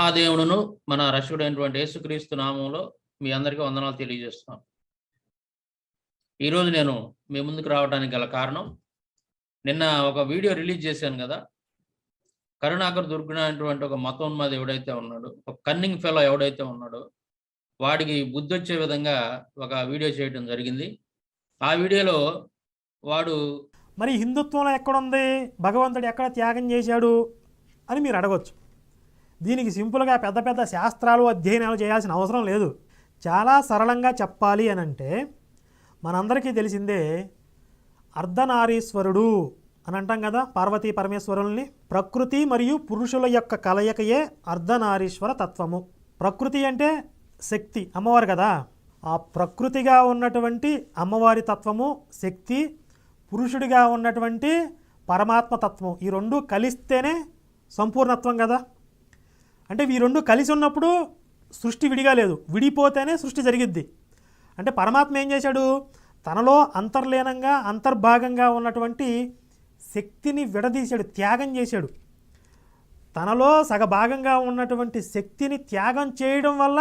మహాదేవుడును మన రక్షకుడైనటువంటి యేసుక్రీస్తు నామంలో మీ అందరికీ వందనాలు తెలియజేస్తున్నాను. ఈరోజు నేను మీ ముందుకు రావడానికి గల కారణం, నిన్న ఒక వీడియో రిలీజ్ చేశాను కదా. కరుణాకర్ దుర్గుణ అనేటువంటి ఒక మతోన్మాది ఎవడైతే ఉన్నాడో, ఒక కన్నింగ్ ఫెలో ఎవడైతే ఉన్నాడో, వాడికి బుద్ధి వచ్చే విధంగా ఒక వీడియో చేయడం జరిగింది. ఆ వీడియోలో వాడు మరి హిందుత్వంలో ఎక్కడుంది, భగవంతుడు ఎక్కడ త్యాగం చేశాడు అని మీరు అడగవచ్చు. దీనికి సింపుల్గా పెద్ద పెద్ద శాస్త్రాలు అధ్యయనాలు చేయాల్సిన అవసరం లేదు. చాలా సరళంగా చెప్పాలి అని అంటే, మనందరికీ తెలిసిందే అర్ధనారీశ్వరుడు అని అంటాం కదా. పార్వతీ పరమేశ్వరుల్ని ప్రకృతి మరియు పురుషుల యొక్క కలయికయే అర్ధనారీశ్వర తత్వము. ప్రకృతి అంటే శక్తి, అమ్మవారు కదా. ఆ ప్రకృతిగా ఉన్నటువంటి అమ్మవారి తత్వము శక్తి, పురుషుడిగా ఉన్నటువంటి పరమాత్మ తత్వం, ఈ రెండు కలిస్తేనే సంపూర్ణత్వం కదా. అంటే ఈ రెండు కలిసి ఉన్నప్పుడు సృష్టి విడిగా లేదు, విడిపోతేనే సృష్టి జరిగిద్ది. అంటే పరమాత్మ ఏం చేశాడు, తనలో అంతర్లీనంగా అంతర్భాగంగా ఉన్నటువంటి శక్తిని విడదీశాడు, త్యాగం చేశాడు. తనలో సగభాగంగా ఉన్నటువంటి శక్తిని త్యాగం చేయడం వల్ల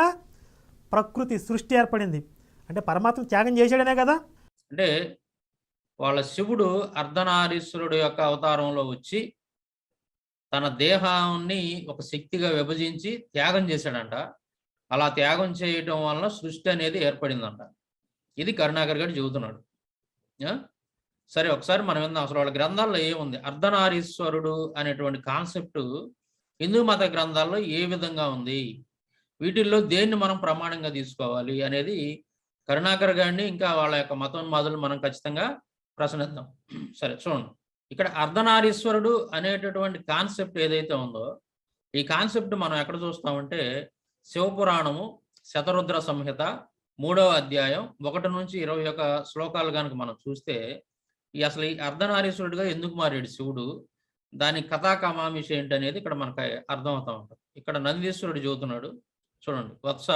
ప్రకృతి సృష్టి ఏర్పడింది. అంటే పరమాత్మ త్యాగం చేశాడనే కదా. అంటే వాళ్ళ శివుడు అర్ధనారీశ్వరుడు యొక్క అవతారంలో వచ్చి తన దేహాన్ని ఒక శక్తిగా విభజించి త్యాగం చేశాడంట. అలా త్యాగం చేయటం వలన సృష్టి అనేది ఏర్పడిందంట. ఇది కరుణాకర్ గారు చెబుతున్నాడు. సరే, ఒకసారి మనం విందాం అసలు వాళ్ళ గ్రంథాల్లో ఏముంది. అర్ధనారీశ్వరుడు అనేటువంటి కాన్సెప్ట్ హిందూ మత గ్రంథాల్లో ఏ విధంగా ఉంది, వీటిల్లో దేన్ని మనం ప్రమాణంగా తీసుకోవాలి అనేది కరుణాకర్ గారిని ఇంకా వాళ్ళ యొక్క మతోన్మాదులు మనం ఖచ్చితంగా ప్రశ్నిద్దాం. సరే చూడండి, ఇక్కడ అర్ధనారీశ్వరుడు అనేటటువంటి కాన్సెప్ట్ ఏదైతే ఉందో, ఈ కాన్సెప్ట్ మనం ఎక్కడ చూస్తామంటే శివపురాణము శతరుద్ర సంహిత 3వ అధ్యాయం 1 నుంచి 21 శ్లోకాలు కనుక మనం చూస్తే, అసలు ఈ అర్ధనారీశ్వరుడిగా ఎందుకు మారాడు శివుడు, దాని కథాకమామిష ఏంటి అనేది ఇక్కడ మనకు అర్థమవుతా ఉంటుంది. ఇక్కడ నందీశ్వరుడు చెబుతున్నాడు, చూడండి. వత్స,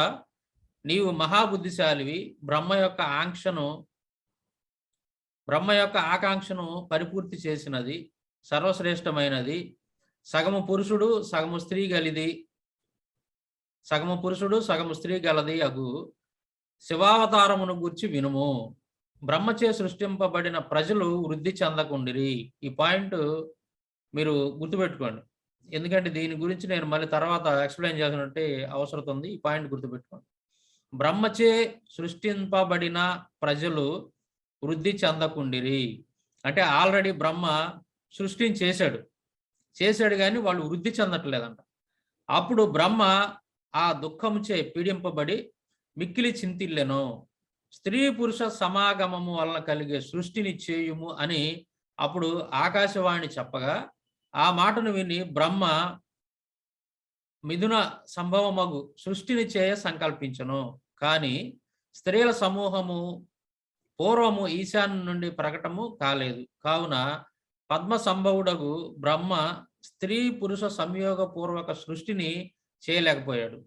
నీవు మహాబుద్ధిశాలివి, బ్రహ్మ యొక్క ఆకాంక్షను పరిపూర్తి చేసినది, సర్వశ్రేష్టమైనది, సగము పురుషుడు సగము స్త్రీ గలది అగు శివావతారమును గూర్చి వినుము. బ్రహ్మచే సృష్టింపబడిన ప్రజలు వృద్ధి చెందకుండిరి. ఈ పాయింట్ మీరు గుర్తుపెట్టుకోండి, ఎందుకంటే దీని గురించి నేను మళ్ళీ తర్వాత ఎక్స్ప్లెయిన్ చేసినట్టు అవసరం ఉంది. ఈ పాయింట్ గుర్తుపెట్టుకోండి. బ్రహ్మచే సృష్టింపబడిన ప్రజలు వృద్ధి చెందకుండిరి అంటే ఆల్రెడీ బ్రహ్మ సృష్టిని చేశాడు కానీ వాళ్ళు వృద్ధి చెందట్లేదంట. అప్పుడు బ్రహ్మ ఆ దుఃఖముచే పీడింపబడి మిక్కిలి చింతిల్లెను. స్త్రీ పురుష సమాగమము వలన కలిగే సృష్టిని చేయుము అని అప్పుడు ఆకాశవాణి చెప్పగా, ఆ మాటను విని బ్రహ్మ మిథున సంభవమగు సృష్టిని చేయ సంకల్పించను. కానీ స్త్రీల సమూహము పూర్వము ఈశాన్యం నుండి ప్రకటము కాలేదు. కావున పద్మ సంభవుడగు బ్రహ్మ స్త్రీ పురుష సంయోగపూర్వక సృష్టిని చేయలేకపోయాడు.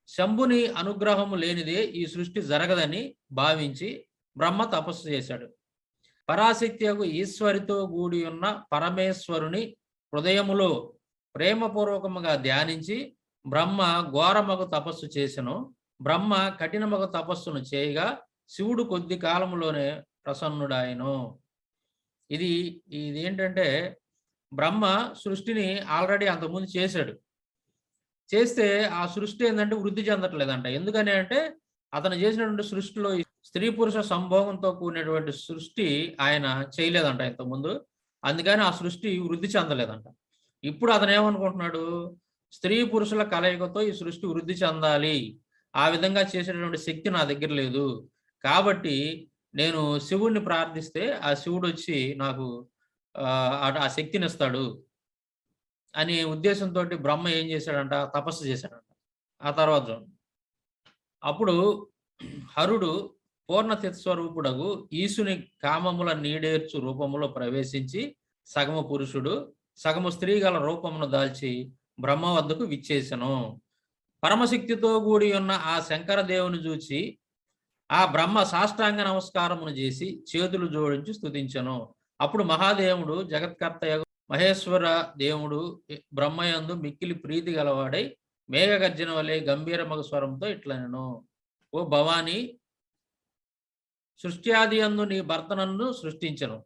శంభుని అనుగ్రహము లేనిదే ఈ సృష్టి జరగదని భావించి బ్రహ్మ తపస్సు చేశాడు. పరాశక్తియగు ఈశ్వరితో కూడి ఉన్న పరమేశ్వరుని హృదయములో ప్రేమపూర్వకముగా ధ్యానించి బ్రహ్మ ఘోరమగు తపస్సు చేసెను. బ్రహ్మ కఠినమగు తపస్సును చేయగా శివుడు కొద్ది కాలంలోనే ప్రసన్నుడాయను. ఇది ఏంటంటే, బ్రహ్మ సృష్టిని ఆల్రెడీ అంతకుముందు చేస్తే ఆ సృష్టి ఏంటంటే వృద్ధి చెందట్లేదంట. ఎందుకని అంటే అతను చేసినటువంటి సృష్టిలో స్త్రీ పురుష సంభోగంతో కూడినటువంటి సృష్టి ఆయన చేయలేదంట ఇంతకుముందు. అందుకని ఆ సృష్టి వృద్ధి చెందలేదంట. ఇప్పుడు అతను ఏమనుకుంటున్నాడు, స్త్రీ పురుషుల కలయికతో ఈ సృష్టి వృద్ధి చెందాలి, ఆ విధంగా చేసేటటువంటి శక్తి నా దగ్గర లేదు, కాబట్టి నేను శివుడిని ప్రార్థిస్తే ఆ శివుడు వచ్చి నాకు ఆ శక్తిని ఇస్తాడు అనే ఉద్దేశంతో బ్రహ్మ ఏం చేశాడంట, తపస్సు చేశాడంట. ఆ తర్వాత అప్పుడు హరుడు పూర్ణతిస్వరూపుడగు ఈశుని కామముల నీడేర్చు రూపములో ప్రవేశించి సగము పురుషుడు సగము స్త్రీ గల రూపమును దాల్చి బ్రహ్మ వద్దకు విచ్చేసెను. పరమశక్తితో కూడి ఉన్న ఆ శంకర దేవుని చూచి ఆ బ్రహ్మ సాష్టాంగ నమస్కారమును చేసి చేతులు జోడించి స్తుతించెను. అప్పుడు మహాదేవుడు జగత్కర్త మహేశ్వర దేవుడు బ్రహ్మయందు మిక్కిలి ప్రీతి గలవాడై మేఘగర్జన వలె గంభీరమగు స్వరంతో ఇట్లనెను, ఓ భవాని, సృష్ట్యాది యందు నీ భర్త నన్ను సృష్టించెను.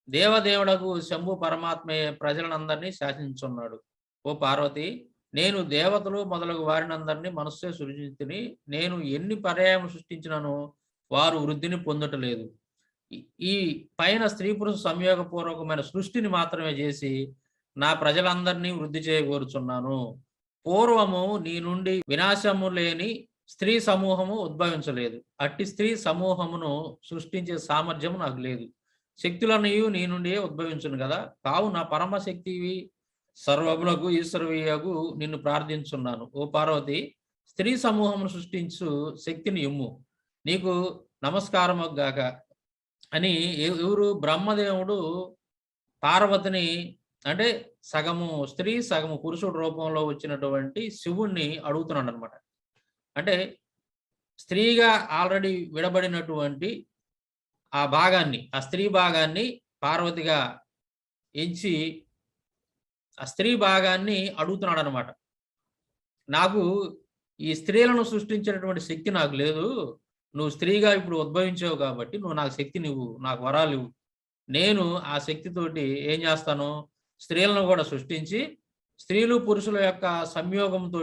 దేవదేవుడగు శంభు పరమాత్మయే ప్రజలనందరినీ శాసించున్నాడు. ఓ పార్వతి, నేను దేవతలు మొదలగు వారినందరినీ మనస్సే సృజించితిని. నేను ఎన్ని పర్యాయములు సృష్టించినను వారు వృద్ధిని పొందటలేదు. ఈ పైన స్త్రీ పురుష సంయోగపూర్వకమైన సృష్టిని మాత్రమే చేసి నా ప్రజలందరినీ వృద్ధి చేయగోరుచున్నాను. పూర్వము నీ నుండి వినాశము లేని స్త్రీ సమూహము ఉద్భవించలేదు. అట్టి స్త్రీ సమూహమును సృష్టించే సామర్థ్యము నాకు లేదు. శక్తులన్నయు నీ నుండియే ఉద్భవించును కదా. కావున పరమశక్తివి సర్వములకు ఈశ్వరవియగు నిన్ను ప్రార్థించున్నాను. ఓ పార్వతి, స్త్రీ సమూహమును సృష్టించు శక్తిని ఇమ్ము, నీకు నమస్కారము గాక అని ఎవరు బ్రహ్మదేవుడు పార్వతిని, అంటే సగము స్త్రీ సగము పురుషుడు రూపంలో వచ్చినటువంటి శివుణ్ణి అడుగుతున్నాడు అనమాట. అంటే స్త్రీగా ఆల్రెడీ విడబడినటువంటి ఆ భాగాన్ని, ఆ స్త్రీ భాగాన్ని పార్వతిగా ఎంచి ఆ స్త్రీ భాగాన్ని అడుగుతున్నాడు అనమాట. నాకు ఈ స్త్రీలను సృష్టించినటువంటి శక్తి నాకు లేదు. నువ్వు స్త్రీగా ఇప్పుడు ఉద్భవించావు కాబట్టి నువ్వు నాకు శక్తి నువ్వు, నాకు వరాలు ఇవ్వు. నేను ఆ శక్తితోటి ఏం చేస్తాను, స్త్రీలను కూడా సృష్టించి స్త్రీలు పురుషుల యొక్క సంయోగంతో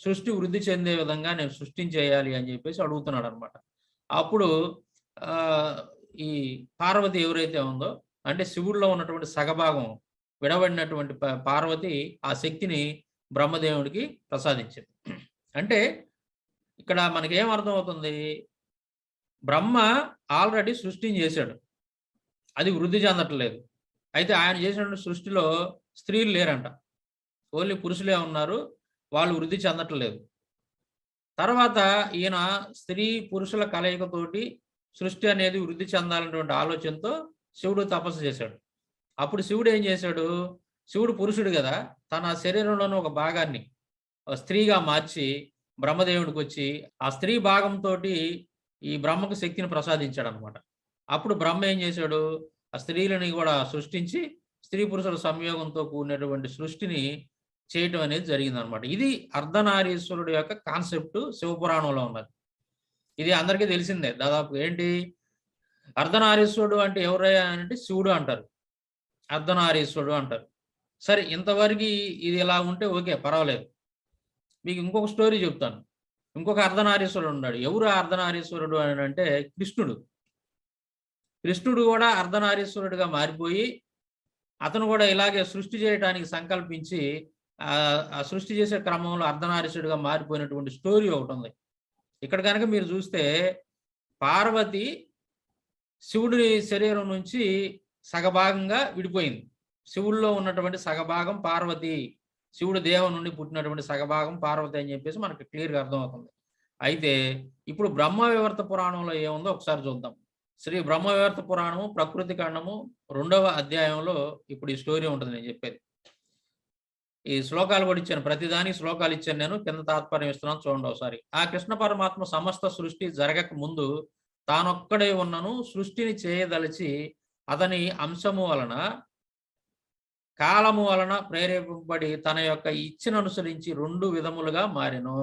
సృష్టి వృద్ధి చెందే విధంగా నేను సృష్టించేయాలి అని చెప్పేసి అడుగుతున్నాడు అనమాట. అప్పుడు ఈ పార్వతి ఎవరైతే ఉందో, అంటే శివుడిలో ఉన్నటువంటి సగభాగం విడబడినటువంటి పార్వతి ఆ శక్తిని బ్రహ్మదేవుడికి ప్రసాదించింది. అంటే ఇక్కడ మనకేం అర్థమవుతుంది, బ్రహ్మ ఆల్రెడీ సృష్టిని చేశాడు, అది వృద్ధి చెందట్లేదు. అయితే ఆయన చేసినటువంటి సృష్టిలో స్త్రీలు లేరంట, ఓన్లీ పురుషులే ఉన్నారు, వాళ్ళు వృద్ధి చెందట్లేదు. తర్వాత ఈయన స్త్రీ పురుషుల కలయికతోటి సృష్టి అనేది వృద్ధి చెందాలనేటువంటి ఆలోచనతో శివుడు తపస్సు చేశాడు. అప్పుడు శివుడు ఏం చేశాడు, శివుడు పురుషుడు కదా, తన శరీరంలోని ఒక భాగాన్ని స్త్రీగా మార్చి బ్రహ్మదేవుడికి వచ్చి ఆ స్త్రీ భాగంతో ఈ బ్రహ్మకు శక్తిని ప్రసాదించాడు అనమాట. అప్పుడు బ్రహ్మ ఏం చేశాడు, ఆ స్త్రీలని కూడా సృష్టించి స్త్రీ పురుషుల సంయోగంతో కూడినటువంటి సృష్టిని చేయటం అనేది జరిగింది అనమాట. ఇది అర్ధనారీశ్వరుడు యొక్క కాన్సెప్ట్ శివపురాణంలో ఉన్నది. ఇది అందరికీ తెలిసిందే దాదాపు. ఏంటి అర్ధనారీశ్వరుడు అంటే ఎవరయ్యా అంటే శివుడు అంటారు, అర్ధనారీశ్వరుడు అంటారు. సరే, ఇంతవరకు ఇది ఇలా ఉంటే ఓకే, పర్వాలేదు. మీకు ఇంకొక స్టోరీ చెప్తాను. ఇంకొక అర్ధనారీశ్వరుడు ఉన్నాడు. ఎవరు అర్ధనారీశ్వరుడు అని అంటే కృష్ణుడు. కృష్ణుడు కూడా అర్ధనారీశ్వరుడిగా మారిపోయి అతను కూడా ఇలాగే సృష్టి చేయడానికి సంకల్పించి ఆ సృష్టి చేసే క్రమంలో అర్ధనారీశ్వరుడిగా మారిపోయినటువంటి స్టోరీ ఒకటి ఉంది. ఇక్కడ కనుక మీరు చూస్తే పార్వతి శివుడి శరీరం నుంచి సగభాగంగా విడిపోయింది. శివుడిలో ఉన్నటువంటి సగభాగం పార్వతి, శివుడి దేహం నుండి పుట్టినటువంటి సగభాగం పార్వతి అని చెప్పేసి మనకు క్లియర్గా అర్థమవుతుంది. అయితే ఇప్పుడు బ్రహ్మవివర్త పురాణంలో ఏముందో ఒకసారి చూద్దాం. శ్రీ బ్రహ్మవివర్త పురాణము ప్రకృతి ఖండము 2వ అధ్యాయంలో ఇప్పుడు ఈ స్టోరీ ఉంటుంది నేను చెప్పేది. ఈ శ్లోకాలు కూడా ఇచ్చాను, ప్రతిదానికి శ్లోకాలు ఇచ్చాను నేను, కింద తాత్పర్యం ఇస్తున్నాను చూడండి ఒకసారి. ఆ కృష్ణ పరమాత్మ సమస్త సృష్టి జరగక ముందు తానొక్కడే ఉన్నను సృష్టిని చేయదలిచి అతని అంశము వలన కాలము వలన ప్రేరేపింపబడి తన యొక్క ఇచ్ఛను అనుసరించి 2 విధములుగా మారెను.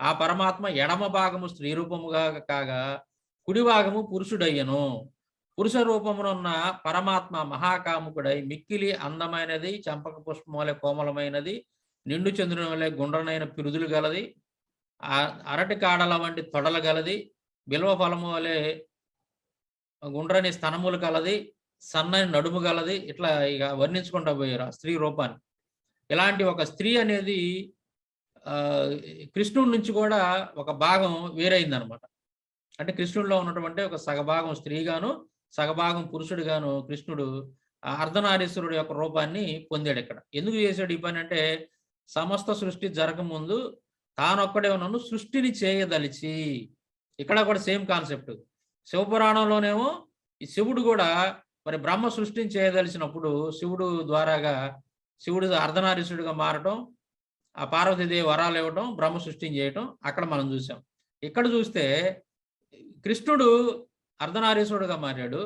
ఆ పరమాత్మ ఎడమ భాగము స్త్రీ రూపముగా కాగా కుడి భాగము పురుషుడయ్యను. పురుష రూపమునున్న పరమాత్మ మహాకాముకుడై మిక్కిలి అందమైనది, చంపక పుష్పం వలె కోమలమైనది, నిండు చంద్రుని వలె గుండ్రనైన పిరుదులు గలది, అరటి కాడల వంటి తొడల గలది, బిల్వ ఫలము వలె గుండ్రని స్తనములు కలది, సన్నని నడుము గలది. ఇట్లా ఇక వర్ణించుకుంటా పోయారు ఆ స్త్రీ రూపాన్ని. ఇలాంటి ఒక స్త్రీ అనేది కృష్ణుడి నుంచి కూడా ఒక భాగం వేరైందనమాట. అంటే కృష్ణుడిలో ఉన్నటువంటి ఒక సగభాగం స్త్రీగాను సగభాగం పురుషుడిగాను కృష్ణుడు అర్ధనారీశ్వరుడు యొక్క రూపాన్ని పొందాడు. ఇక్కడ ఎందుకు చేశాడు ఈ పని అంటే, సమస్త సృష్టి జరగముందు తానొక్కడే ఉన్నాను సృష్టిని చేయదలిచి. ఇక్కడ కూడా సేమ్ కాన్సెప్ట్. శివపురాణంలోనేమో ఈ శివుడు కూడా మరి బ్రహ్మ సృష్టిని చేయదలిచినప్పుడు శివుడు ద్వారాగా శివుడు అర్ధనారీశ్వరుడిగా మారటం, ఆ పార్వతీదేవి వరాలు ఇవ్వటం, బ్రహ్మ సృష్టిని చేయటం అక్కడ మనం చూసాం. ఇక్కడ చూస్తే కృష్ణుడు అర్ధనారీశ్వరుడుగా మారాడు.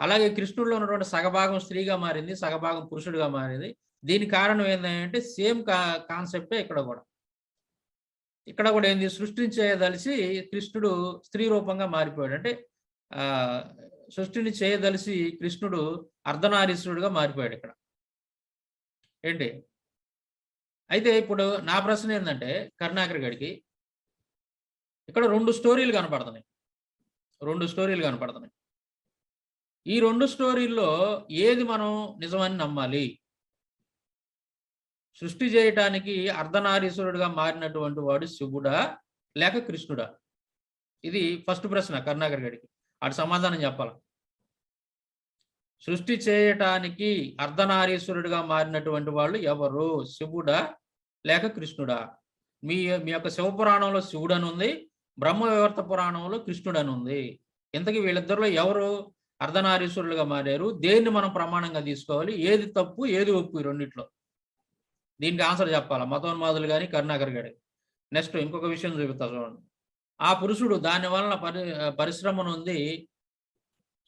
అలాగే కృష్ణుడిలో ఉన్నటువంటి సగభాగం స్త్రీగా మారింది, సగభాగం పురుషుడిగా మారింది. దీని కారణం ఏంటంటే సేమ్ కాన్సెప్టే ఇక్కడ కూడా ఏంది, సృష్టించేయదలిసి కృష్ణుడు స్త్రీ రూపంగా మారిపోయాడు. అంటే సృష్టిని చేయదలిసి కృష్ణుడు అర్ధనారీశ్వరుడుగా మారిపోయాడు ఇక్కడ. ఏంటి అయితే ఇప్పుడు నా ప్రశ్న ఏంటంటే కరుణాకర్ గడికి ఇక్కడ 2 స్టోరీలు కనపడుతున్నాయి. ఈ 2 స్టోరీల్లో ఏది మనం నిజమని నమ్మాలి? సృష్టి చేయటానికి అర్ధనారీశ్వరుడుగా మారినటువంటి వాడు శివుడా లేక కృష్ణుడా? ఇది ఫస్ట్ ప్రశ్న కరుణాకర్ గడికి. అటు సమాధానం చెప్పాలి. సృష్టి చేయటానికి అర్ధనారీశ్వరుడిగా మారినటువంటి వాళ్ళు ఎవరు? శివుడా లేక కృష్ణుడా? మీ మీ యొక్క శివపురాణంలో శివుడు అని ఉంది, బ్రహ్మవివర్త పురాణంలో కృష్ణుడు అని ఉంది. ఇంతకీ వీళ్ళిద్దరిలో ఎవరు అర్ధనారీశ్వరులుగా మారారు? దేన్ని మనం ప్రమాణంగా తీసుకోవాలి? ఏది తప్పు ఏది ఒప్పు? ఈ రెండిట్లో దీనికి ఆన్సర్ చెప్పాలా మతోన్మాదులు కానీ కరుణాకర్ గారి. నెక్స్ట్ ఇంకొక విషయం చూపిస్తా చూడండి. ఆ పురుషుడు దాని వలన పరిశ్రమ నుండి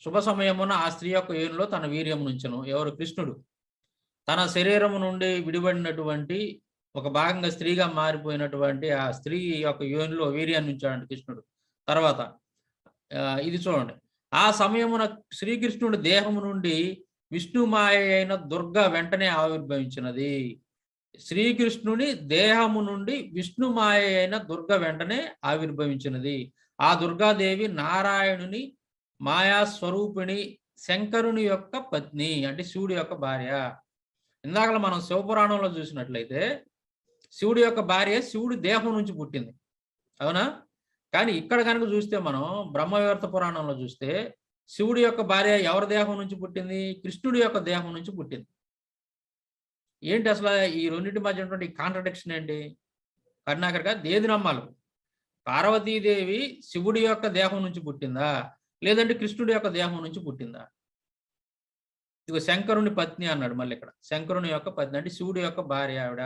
శుభ సమయమున ఆ స్త్రీ యొక్క యోనిలో తన వీర్యం నుంచెను. ఎవరు? కృష్ణుడు. తన శరీరము నుండి విడిబడినటువంటి ఒక భాగంగా స్త్రీగా మారిపోయినటువంటి ఆ స్త్రీ యొక్క యోనిలో వీర్యాన్ని ఉంచాడండి కృష్ణుడు. తర్వాత ఇది చూడండి. ఆ సమయమున శ్రీకృష్ణుడి దేహము నుండి విష్ణుమాయ అయిన దుర్గ వెంటనే ఆవిర్భవించినది. శ్రీకృష్ణుని దేహము నుండి విష్ణుమాయ అయిన దుర్గ వెంటనే ఆవిర్భవించినది. ఆ దుర్గాదేవి నారాయణుని మాయా స్వరూపిణి శంకరుని యొక్క పత్ని, అంటే శివుడి యొక్క భార్య. ఇందాక మనం శివపురాణంలో చూసినట్లయితే శివుడి యొక్క భార్య శివుడి దేహం నుంచి పుట్టింది, అవునా? కానీ ఇక్కడ కనుక చూస్తే మనం బ్రహ్మవివర్త పురాణంలో చూస్తే శివుడి యొక్క భార్య ఎవరి దేహం నుంచి పుట్టింది? కృష్ణుడి యొక్క దేహం నుంచి పుట్టింది. ఏంటి అసలు ఈ రెండింటి మధ్య ఉన్నటువంటి కాంట్రడిక్షన్ ఏంటి? కరుణాకర్ గారు ఏది నమ్మాలి? పార్వతీదేవి శివుడి యొక్క దేహం నుంచి పుట్టిందా లేదంటే కృష్ణుడి యొక్క దేహం నుంచి పుట్టిందా? ఇదిగో శంకరుని పత్ని అన్నాడు. మళ్ళీ ఇక్కడ శంకరుని యొక్క పత్ని అంటే శివుడి యొక్క భార్య. ఆవిడ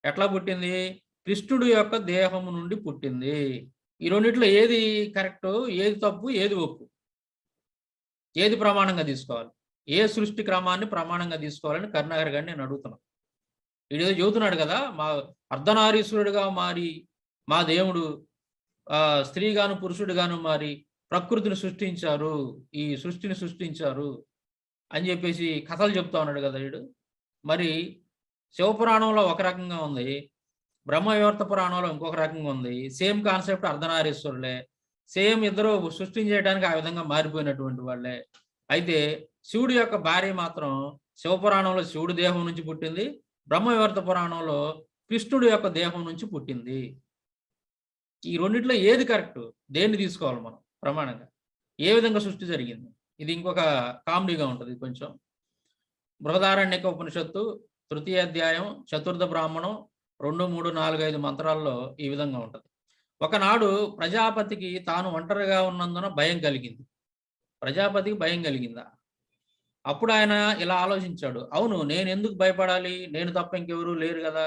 ఎట్లా పుట్టింది? కృష్ణుడి యొక్క దేహము నుండి పుట్టింది. ఈ రెండిట్లో ఏది కరెక్ట్, ఏది తప్పు, ఏది ఒప్పు? ఏది ప్రమాణంగా తీసుకోవాలి? ఏ సృష్టి క్రమాన్ని ప్రమాణంగా తీసుకోవాలని కరుణాకర్ గారిని నేను అడుగుతున్నాను. వీడేదో చెబుతున్నాడు కదా, మా అర్ధనారీశ్వరుడిగా మారి మా దేవుడు స్త్రీగాను పురుషుడిగాను మారి ప్రకృతిని సృష్టించారు, ఈ సృష్టిని సృష్టించారు అని చెప్పేసి కథలు చెప్తా ఉన్నాడు కదా వీడు. మరి శివపురాణంలో ఒక రకంగా ఉంది, బ్రహ్మవివర్త పురాణంలో ఇంకొక రకంగా ఉంది. సేమ్ కాన్సెప్ట్, అర్ధనారీశ్వరులే, సేమ్ ఇద్దరు సృష్టించేయడానికి ఆ విధంగా మారిపోయినటువంటి వాళ్ళే. అయితే శివుడి యొక్క భార్య మాత్రం శివపురాణంలో శివుడి దేహం నుంచి పుట్టింది, బ్రహ్మవివర్త పురాణంలో కృష్ణుడి యొక్క దేహం నుంచి పుట్టింది. ఈ రెండిట్లో ఏది కరెక్ట్? దేన్ని తీసుకోవాలి మనం ప్రమాణంగా? ఏ విధంగా సృష్టి జరిగింది? ఇది ఇంకొక కామెడీగా ఉంటుంది కొంచెం. బృహదారణ్యక ఉపనిషత్తు 3వ అధ్యాయం 4వ బ్రాహ్మణం 2, 3, 4, 5 మంత్రాల్లో ఈ విధంగా ఉంటుంది. ఒకనాడు ప్రజాపతికి తాను ఒంటరిగా ఉన్నందున భయం కలిగింది. ప్రజాపతికి భయం కలిగిందా? అప్పుడు ఆయన ఇలా ఆలోచించాడు, అవును నేను ఎందుకు భయపడాలి? నేను తప్ప ఇంకెవరు లేరు కదా,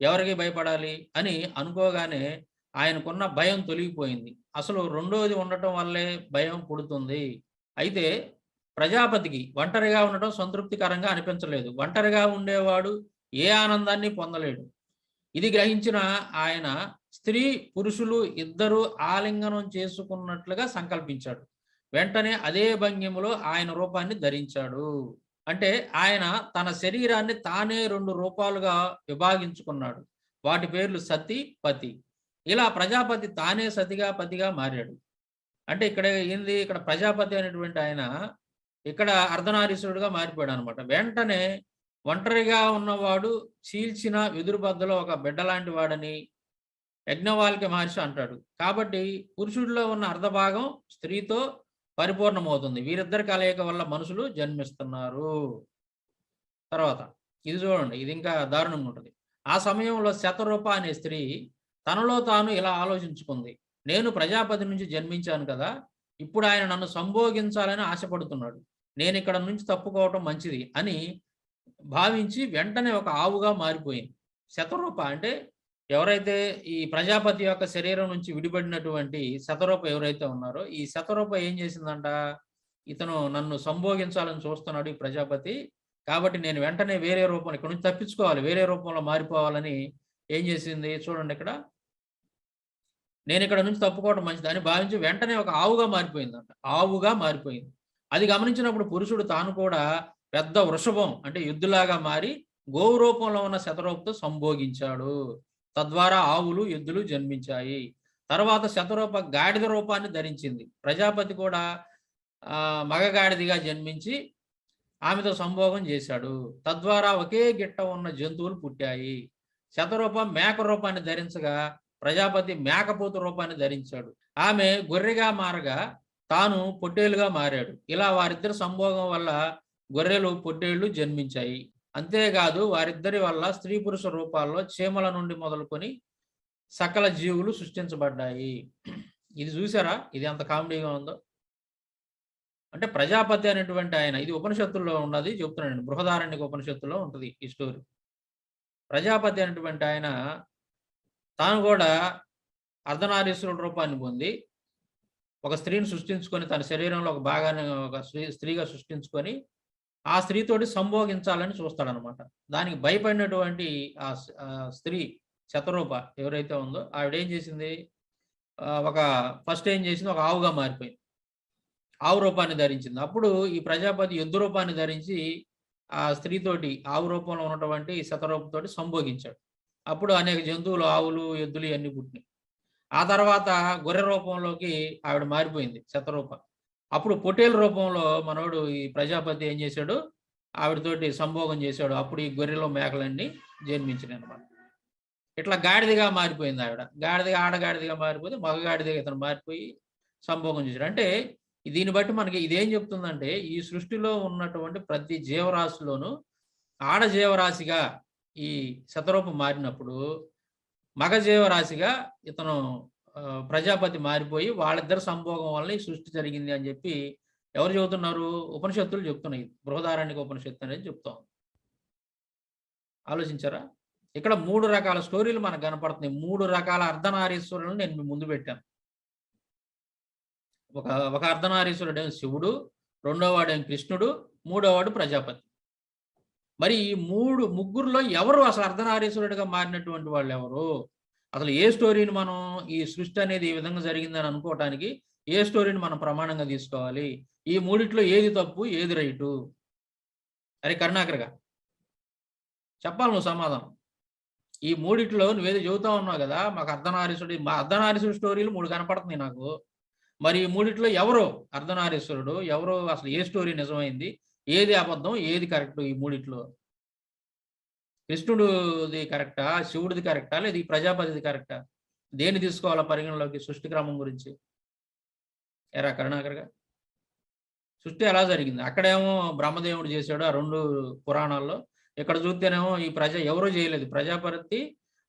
ఎవరికి భయపడాలి అని అనుకోగానే ఆయనకున్న భయం తొలగిపోయింది. అసలు రెండోది ఉండటం వల్లే భయం పుడుతుంది. అయితే ప్రజాపతికి ఒంటరిగా ఉండటం సంతృప్తికరంగా అనిపించలేదు. ఒంటరిగా ఉండేవాడు ఏ ఆనందాన్ని పొందలేడు. ఇది గ్రహించిన ఆయన స్త్రీ పురుషులు ఇద్దరు ఆలింగనం చేసుకున్నట్లుగా సంకల్పించాడు. వెంటనే అదే భంగిమలో ఆయన రూపాన్ని ధరించాడు. అంటే ఆయన తన శరీరాన్ని తానే 2 రూపాలుగా విభాగించుకున్నాడు. వాటి పేర్లు సతి, పతి. ఇలా ప్రజాపతి తానే సతిగా పతిగా మారాడు. అంటే ఇక్కడ ప్రజాపతి అనేటువంటి ఆయన ఇక్కడ అర్ధనారీశ్వరుడుగా మారిపోయాడు అనమాట. వెంటనే ఒంటరిగా ఉన్నవాడు చీల్చిన వెదురు బద్దలో ఒక బిడ్డ లాంటి వాడని యజ్ఞవాల్క్య మహర్షి అంటాడు. కాబట్టి పురుషుడిలో ఉన్న అర్ధభాగం స్త్రీతో పరిపూర్ణమవుతుంది. వీరిద్దరి కలయిక వల్ల మనుషులు జన్మిస్తున్నారు. తర్వాత ఇది చూడండి, ఇది ఇంకా దారుణంగా ఉంటుంది. ఆ సమయంలో శతరూప అనే స్త్రీ తనలో తాను ఇలా ఆలోచించుకుంది, నేను ప్రజాపతి నుంచి జన్మించాను కదా, ఇప్పుడు ఆయన నన్ను సంభోగించాలని ఆశపడుతున్నాడు, నేను ఇక్కడ నుంచి తప్పుకోవటం మంచిది అని భావించి వెంటనే ఒక ఆవుగా మారిపోయింది. శతరూప అంటే ఎవరైతే ఈ ప్రజాపతి యొక్క శరీరం నుంచి విడిపడినటువంటి శతరూప ఎవరైతే ఉన్నారో, ఈ శతరూప ఏం చేసిందంట, ఇతను నన్ను సంభోగించాలని చూస్తున్నాడు ఈ ప్రజాపతి, కాబట్టి నేను వెంటనే వేరే రూపంలో ఇక్కడ నుంచి తప్పించుకోవాలి, వేరే రూపంలో మారిపోవాలని ఏం చేసింది చూడండి ఇక్కడ. నేను ఇక్కడ నుంచి తప్పుకోవడం మంచిది అని భావించి వెంటనే ఒక ఆవుగా మారిపోయిందంట. ఆవుగా మారిపోయింది. అది గమనించినప్పుడు పురుషుడు తాను కూడా పెద్ద వృషభం అంటే ఎద్దులాగా మారి గోవు రూపంలో ఉన్న శతరూపంతో సంభోగించాడు. తద్వారా ఆవులు, ఎద్దులు జన్మించాయి. తర్వాత శతరూప గాడిద రూపాన్ని ధరించింది. ప్రజాపతి కూడా మగగాడిదిగా జన్మించి ఆమెతో సంభోగం చేశాడు. తద్వారా ఒకే గిట్ట ఉన్న జంతువులు పుట్టాయి. శతరూపం మేక రూపాన్ని ధరించగా ప్రజాపతి మేకపోతు రూపాన్ని ధరించాడు. ఆమె గొర్రెగా మారగా తాను పొట్టేలుగా మారాడు. ఇలా వారిద్దరి సంభోగం వల్ల గొర్రెలు, పొట్టేళ్లు జన్మించాయి. అంతేకాదు వారిద్దరి వల్ల స్త్రీ పురుష రూపాల్లో చీమల నుండి మొదలుకొని సకల జీవులు సృష్టించబడ్డాయి. ఇది చూసారా, ఇది ఎంత కామెడీగా ఉందో. అంటే ప్రజాపతి అనేటువంటి ఆయన, ఇది ఉపనిషత్తుల్లో ఉన్నది చెప్తున్నాను, బృహదారణ్యక ఉపనిషత్తులో ఉంటుంది ఈ స్టోరీ. ప్రజాపతి అనేటువంటి ఆయన తాను కూడా అర్ధనారీశ్వరుడు రూపాన్ని పొంది ఒక స్త్రీని సృష్టించుకొని తన శరీరంలో ఒక భాగాన్ని ఒక స్త్రీగా సృష్టించుకొని ఆ స్త్రీతోటి సంభోగించాలని చూస్తాడనమాట. దానికి భయపడినటువంటి ఆ స్త్రీ శతరూప ఎవరైతే ఉందో ఆవిడ ఏం చేసింది, ఫస్ట్ ఏం చేసింది, ఒక ఆవుగా మారిపోయింది. ఆవు రూపాన్ని ధరించింది. అప్పుడు ఈ ప్రజాపతి ఎద్దు రూపాన్ని ధరించి ఆ స్త్రీతోటి ఆవు రూపంలో ఉన్నటువంటి శతరూపతోటి సంభోగించాడు. అప్పుడు అనేక జంతువులు, ఆవులు, ఎద్దులు ఇవన్నీ పుట్టినాయి. ఆ తర్వాత గొర్రె రూపంలోకి ఆవిడ మారిపోయింది శతరూప. అప్పుడు పొట్టేలు రూపంలో మనోడు ఈ ప్రజాపతి ఏం చేశాడు, ఆవిడతోటి సంభోగం చేశాడు. అప్పుడు ఈ గొర్రెలో మేకలన్నీ జన్మించినాయి అనమాట. ఇట్లా గాడిదగా మారిపోయింది ఆవిడ. ఆడగాడిదిగా మారిపోతే మగగాడిదిగా ఇతను మారిపోయి సంభోగం చేశాడు. అంటే దీన్ని బట్టి మనకి ఇదేం చెప్తుందంటే ఈ సృష్టిలో ఉన్నటువంటి ప్రతి జీవరాశిలోనూ ఆడ జీవరాశిగా ఈ శతరూపం మారినప్పుడు మగ జీవరాశిగా ఇతను ప్రజాపతి మారిపోయి వాళ్ళిద్దరు సంభోగం వల్ల ఈ సృష్టి జరిగింది అని చెప్పి ఎవరు చెబుతున్నారు, ఉపనిషత్తులు చెప్తున్నాయి. బృహదారణ్యక ఉపనిషత్తు అనేది చెప్తాం. ఆలోచించారా? ఇక్కడ 3 రకాల స్టోరీలు మనకు కనపడుతున్నాయి. 3 రకాల అర్ధనారీశ్వరులను నేను మీ ముందు పెట్టాను. ఒక అర్ధనారీశ్వరుడేమో శివుడు, రెండోవాడేమో కృష్ణుడు, మూడోవాడు ప్రజాపతి. మరి ఈ ముగ్గురులో ఎవరు అసలు అర్ధనారీశ్వరుడిగా మారినటువంటి వాళ్ళు ఎవరు? అసలు ఏ స్టోరీని మనం ఈ సృష్టి అనేది ఈ విధంగా జరిగిందని అనుకోవటానికి ఏ స్టోరీని మనం ప్రమాణంగా తీసుకోవాలి? ఈ మూడిట్లో ఏది తప్పు, ఏది రైటు? అరే కరుణాకర్గా చెప్పాలి నువ్వు సమాధానం. ఈ మూడిట్లో నువ్వేదో చెబుతా ఉన్నావు కదా, మా అర్ధనారీశ్వరుడి స్టోరీలు 3 కనపడుతున్నాయి నాకు. మరి ఈ మూడిట్లో ఎవరు అర్ధనారీశ్వరుడు, ఎవరు అసలు ఏ స్టోరీ నిజమైంది, ఏది అబద్ధం, ఏది కరెక్ట్? ఈ మూడిట్లో కృష్ణుడిది కరెక్టా, శివుడిది కరెక్టా, లేదా ఈ ప్రజాపతిది కరెక్టా? దేన్ని తీసుకోవాలా పరిగణలోకి సృష్టి క్రమం గురించి? ఎరా కరుణాకర్గా, సృష్టి ఎలా జరిగింది? అక్కడేమో బ్రహ్మదేవుడు చేశాడు ఆ 2 పురాణాల్లో. ఇక్కడ చూస్తేనేమో ఈ ఎవరూ చేయలేదు. ప్రజాపతి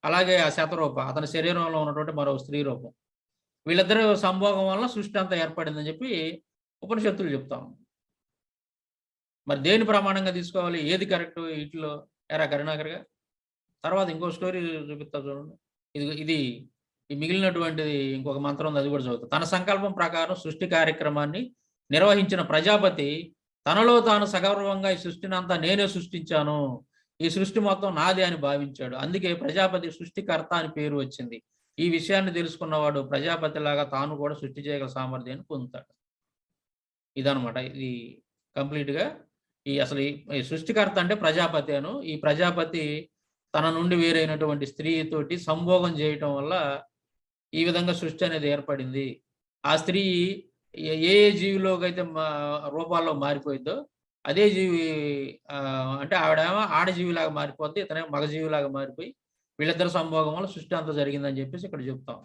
అలాగే ఆ శతరూప అతని శరీరంలో ఉన్నటువంటి మరో స్త్రీ రూపం, వీళ్ళిద్దరు సంభోగం వల్ల సృష్టి అంతా ఏర్పడిందని చెప్పి ఉపనిషత్తులు చెప్తాం. మరి దేని ప్రమాణంగా తీసుకోవాలి, ఏది కరెక్ట్ వీటిలో? ఎరా కరుణాకర్గా. తర్వాత ఇంకో స్టోరీ చూపిస్తా చూడండి. ఇది మిగిలినటువంటిది ఇంకొక మంత్రం ఉంది, అది కూడా చదువుతా. తన సంకల్పం ప్రకారం సృష్టి కార్యక్రమాన్ని నిర్వహించిన ప్రజాపతి తనలో తాను సగర్వంగా ఈ సృష్టిని అంతా నేనే సృష్టించాను, ఈ సృష్టి మొత్తం నాదే అని భావించాడు. అందుకే ప్రజాపతి సృష్టికర్త అని పేరు వచ్చింది. ఈ విషయాన్ని తెలుసుకున్నవాడు ప్రజాపతిలాగా తాను కూడా సృష్టి చేయగల సామర్థ్యాన్ని పొందుతాడు. ఇదనమాట. ఇది కంప్లీట్గా అసలు ఈ సృష్టికర్త అంటే ప్రజాపతి అను. ఈ ప్రజాపతి తన నుండి వేరైనటువంటి స్త్రీతోటి సంభోగం చేయటం వల్ల ఈ విధంగా సృష్టి అనేది ఏర్పడింది. ఆ స్త్రీ ఏ జీవిలోకి అయితే రూపాల్లో మారిపోయిందో అదే జీవి అంటే ఆవిడేమో ఆడజీవిలాగా మారిపోద్ది, ఇతనేమో మగజీవిలాగా మారిపోయి వీళ్ళిద్దరు సంభోగం వల్ల సృష్టి అంతా జరిగిందని చెప్పేసి ఇక్కడ చెప్తాం.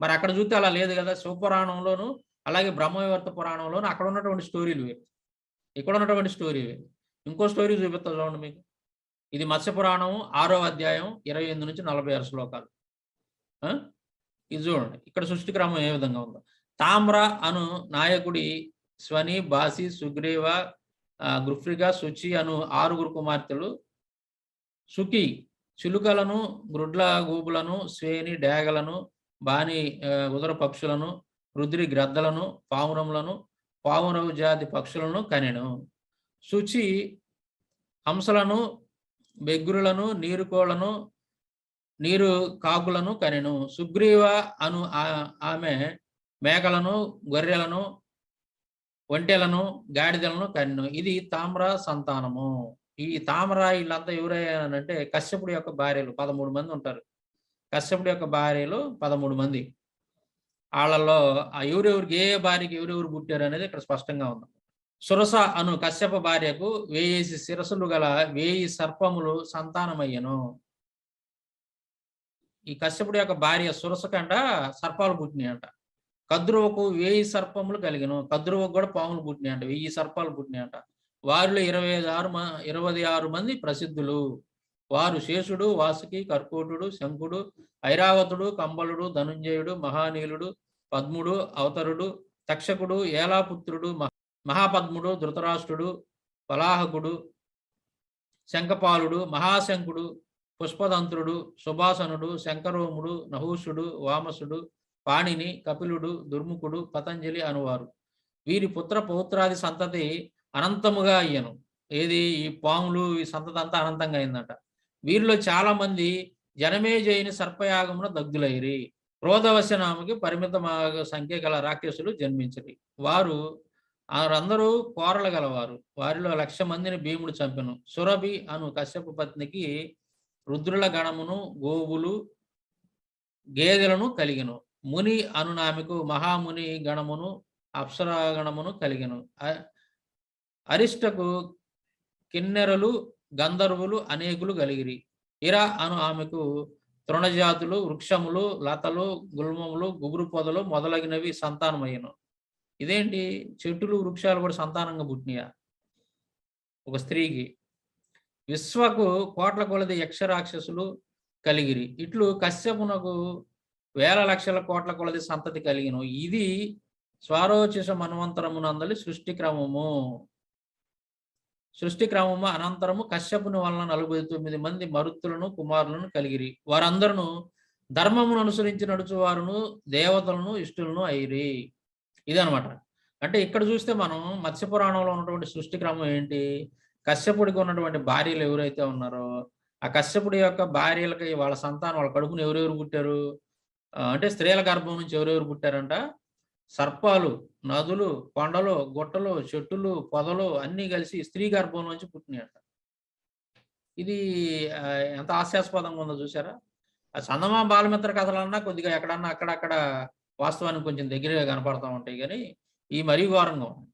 మరి అక్కడ చూస్తే అలా లేదు కదా. శివపురాణంలోను అలాగే బ్రహ్మవివర్త పురాణంలోను అక్కడ ఉన్నటువంటి స్టోరీలు వేరు, ఇక్కడ ఉన్నటువంటి స్టోరీ వేరు. ఇంకో స్టోరీ చూపిస్తా చూడండి మీకు. ఇది మత్స్యపురాణం 6వ అధ్యాయం 28 నుంచి 46 శ్లోకాలు. ఇది చూడండి, ఇక్కడ సృష్టి క్రమం ఏ విధంగా ఉందో. తామ్ర అను నాయకుడి స్వని, బాసి, సుగ్రీవ, గృఫ్రిగా, శుచి అను 6 కుమార్తెలు సుఖి చిలుకలను, గ్రుడ్ల గూబులను, శ్వేని డేగలను, బాని ఉదర పక్షులను, రుద్రి గ్రద్దలను, పావురములను, పావురవు జాతి పక్షులను కనెను. శుచి హంసలను, బెగ్గురులను, నీరుకోళ్లను, నీరు కాకులను కనెను. సుగ్రీవ అను ఆమె మేకలను, గొర్రెలను, ఒంటెలను, గాడిదలను కనెను. ఇది తామ్ర సంతానము. ఈ తామ్ర వీళ్ళంతా ఎవరయ్యానంటే కశ్యపుడి యొక్క భార్యలు 13 మంది ఉంటారు. కశ్యపుడి యొక్క భార్యలు 13 మంది. వాళ్ళలో ఎవరెవరికి ఏ భార్యకి ఎవరెవరు పుట్టారు అనేది ఇక్కడ స్పష్టంగా ఉంది. సురస అను కశ్యప భార్యకు 1000 శిరస్సులు గల 1000 సర్పములు సంతానమయ్యను. ఈ కశ్యపుడి యొక్క భార్య సురసకంట సర్పాలు పుట్టినాయంట. కద్రువకు 1000 సర్పములు కలిగను. కద్రువకు కూడా పాములు పుట్టినాయంట. 1000 సర్పాలు పుట్టినాయంట. వారిలో 26 మంది ప్రసిద్ధులు. వారు శేషుడు, వాసుకి, కర్కోటుడు, శంకుడు, ఐరావతుడు, కంబలుడు, ధనుంజయుడు, మహానీలుడు, పద్ముడు, అవతరుడు, తక్షకుడు, ఏలాపుత్రుడు, మహాపద్ముడు, ధృతరాష్ట్రుడు, పలాహకుడు, శంఖపాలుడు, మహాశంకుడు, పుష్పదంత్రుడు, సుభాసనుడు, శంకరోముడు, నహూషుడు, వామసుడు, పాణిని, కపిలుడు, దుర్ముఖుడు, పతంజలి అనువారు. వీరి పుత్ర పౌత్రాది సంతతి అనంతముగా అయ్యను. ఏది ఈ పాములు ఈ సంతతి అంతా అనంతంగా అయిందంట. వీరిలో చాలా మంది జనమేజయుని సర్పయాగమున దగ్ధులైరి. క్రోధవశనామకి పరిమిత సంఖ్య గల రాక్షసులు జన్మించరి. వారందరూ కోరలు గలవారు. వారిలో 1,00,000 మందిని భీముడు చంపెను. సురభి అను కశ్యప పత్నికి రుద్రుల గణమును, గోవులు, గేదెలను కలిగెను. ముని అను ఆమెకు మహాముని గణమును, అప్సరాగణమును కలిగెను. అరిష్టకు కిన్నెరలు, గంధర్వులు అనేకులు కలిగిరి. ఇర అను ఆమెకు తృణజాతులు, వృక్షములు, లతలు, గుల్మములు, గుబురు పొదలు మొదలగినవి సంతానమయ్యను. ఇదేంటి, చెట్టులు వృక్షాలు కూడా సంతానంగా పుట్టినాయా ఒక స్త్రీకి? విశ్వకు కోట్ల కొలది యక్షరాక్షసులు కలిగిరి. ఇట్లు కశ్యపునకు 1,000,00,000 కోట్ల కొలది సంతతి కలిగిను. ఇది స్వారోచిష మన్వంతరమునందలి సృష్టి క్రమము అనంతరము కశ్యపుని వలన 49 మంది మరుత్తులను, కుమారులను కలిగిరి. వారందరూ ధర్మమును అనుసరించి నడుచువారును, దేవతలను, ఇష్టులను అయిరి. ఇదనమాట. అంటే ఇక్కడ చూస్తే మనం మత్స్యపురాణంలో ఉన్నటువంటి సృష్టి క్రమం ఏంటి, కశ్యపుడికి ఉన్నటువంటి భార్యలు ఎవరైతే ఉన్నారో ఆ కశ్యపుడి యొక్క భార్యలకి వాళ్ళ సంతానం, వాళ్ళ కడుపును ఎవరెవరు పుట్టారు అంటే స్త్రీల గర్భం నుంచి ఎవరెవరు పుట్టారంట? సర్పాలు, నదులు, కొండలు, గుట్టలు, చెట్టులు, పొదలు అన్నీ కలిసి స్త్రీ గర్భం నుంచి పుట్టినాయంట. ఇది ఎంత హాస్యాస్పదంగా ఉందో చూసారా? ఆ చందమామ బాలమిత్ర కథలన్నా కొద్దిగా ఎక్కడన్నా అక్కడక్కడ వాస్తవానికి కొంచెం దగ్గరగా కనపడతా ఉంటాయి, కానీ ఈ మరీ ఘోరంగా ఉంది.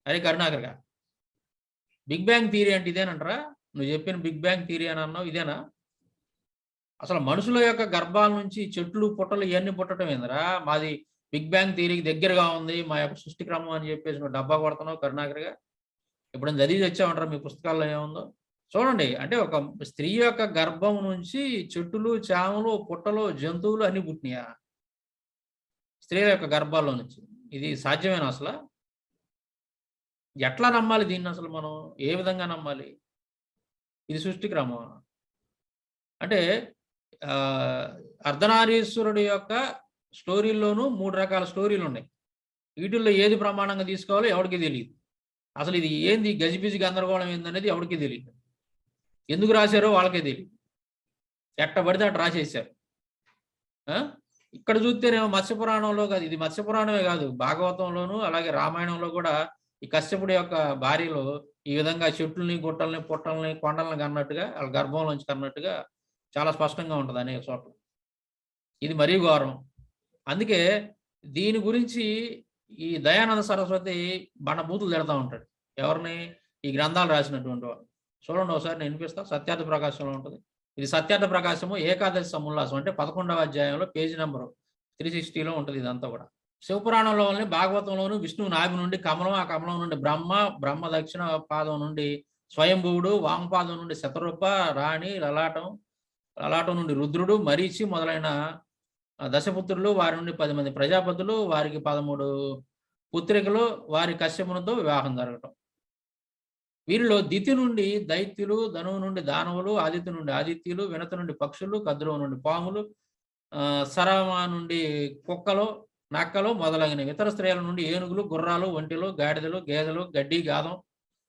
అరే కరుణాకర్గా, బిగ్ బ్యాంగ్ థియరీ అంటే ఇదేనంటారా? నువ్వు చెప్పిన బిగ్ బ్యాంగ్ థియరీ అని అన్నావు, ఇదేనా? అసలు మనుషుల యొక్క గర్భాల నుంచి చెట్లు, పుట్టలు ఇవన్నీ పుట్టడం ఏందిరా? మాది బిగ్ బ్యాంగ్ థియరీకి దగ్గరగా ఉంది మా యొక్క సృష్టి క్రమం అని చెప్పేసి నువ్వు డబ్బా కొడుతున్నావు కరుణాకర్గా. ఎప్పుడైనా చదివి తెచ్చామంటారా మీ పుస్తకాల్లో ఏముందో? చూడండి, అంటే ఒక స్త్రీ యొక్క గర్భం నుంచి చెట్టులు, చాములు, పుట్టలు, జంతువులు అన్ని పుట్టినాయా స్త్రీల యొక్క గర్భాల్లో నుంచి? ఇది సాధ్యమేనా అసలు? ఎట్లా నమ్మాలి దీన్ని? అసలు మనం ఏ విధంగా నమ్మాలి? ఇది సృష్టి క్రమం అంటే అర్ధనారీశ్వరుడు యొక్క స్టోరీల్లోనూ 3 రకాల స్టోరీలు ఉన్నాయి. వీటిల్లో ఏది ప్రమాణంగా తీసుకోవాలో ఎవరికి తెలియదు. అసలు ఇది ఏంది గజిబిజి గందరగోళం ఏందనేది ఎవరికి తెలియదు. ఎందుకు రాశారో వాళ్ళకే తెలియదు. ఎట్ట పడితే అట్ట రాసేసారు. ఇక్కడ చూస్తేనేమో మత్స్యపురాణంలో కాదు, ఇది మత్స్యపురాణమే కాదు, భాగవతంలోను అలాగే రామాయణంలో కూడా ఈ కశ్యపుడి యొక్క భార్యలు ఈ విధంగా చెట్లని, గుట్టల్ని, పుట్టల్ని, కొండల్ని కన్నట్టుగా వాళ్ళ గర్భంలోంచి కన్నట్టుగా చాలా స్పష్టంగా ఉంటుంది అనేక చోట్ల. ఇది మరీ ఘోరం. అందుకే దీని గురించి ఈ దయానంద సరస్వతి బూతులు తిడతా ఉంటాడు. ఎవరిని? ఈ గ్రంథాలు రాసినటువంటి వాడు. చూడండి ఒకసారి, నేను వినిపిస్తా. సత్యార్థ ప్రకాశంలో ఉంటుంది. ఇది సత్యార్థ ప్రకాశము ఏకాదశి సముల్లాసం అంటే 11వ అధ్యాయంలో పేజీ నెంబర్ 360లో ఉంటుంది. ఇదంతా కూడా శివపురాణంలోని, భాగవతంలోను విష్ణువు నాభి నుండి కమలం, ఆ కమలం నుండి బ్రహ్మ దక్షిణ పాదం నుండి స్వయంభువుడు, వామపాదం నుండి శతరూప, రాణి, లలాటం నుండి రుద్రుడు, మరీచి మొదలైన దశపుత్రులు, వారి నుండి 10 మంది ప్రజాపతులు, వారికి 13 పుత్రికలు, వారి కశ్యపునితో వివాహం జరగటం. వీరిలో దితి నుండి దైత్యులు, ధనువు నుండి దానవులు, ఆదిత్య నుండి ఆదిత్యులు, వినత నుండి పక్షులు, కద్రువు నుండి పాములు, సరమ నుండి కుక్కలు, నక్కలు మొదలగినవి. ఇతర స్త్రీల నుండి ఏనుగులు, గుర్రాలు, ఒంటెలు, గాడిదలు, గేదెలు, గడ్డి, గాదం,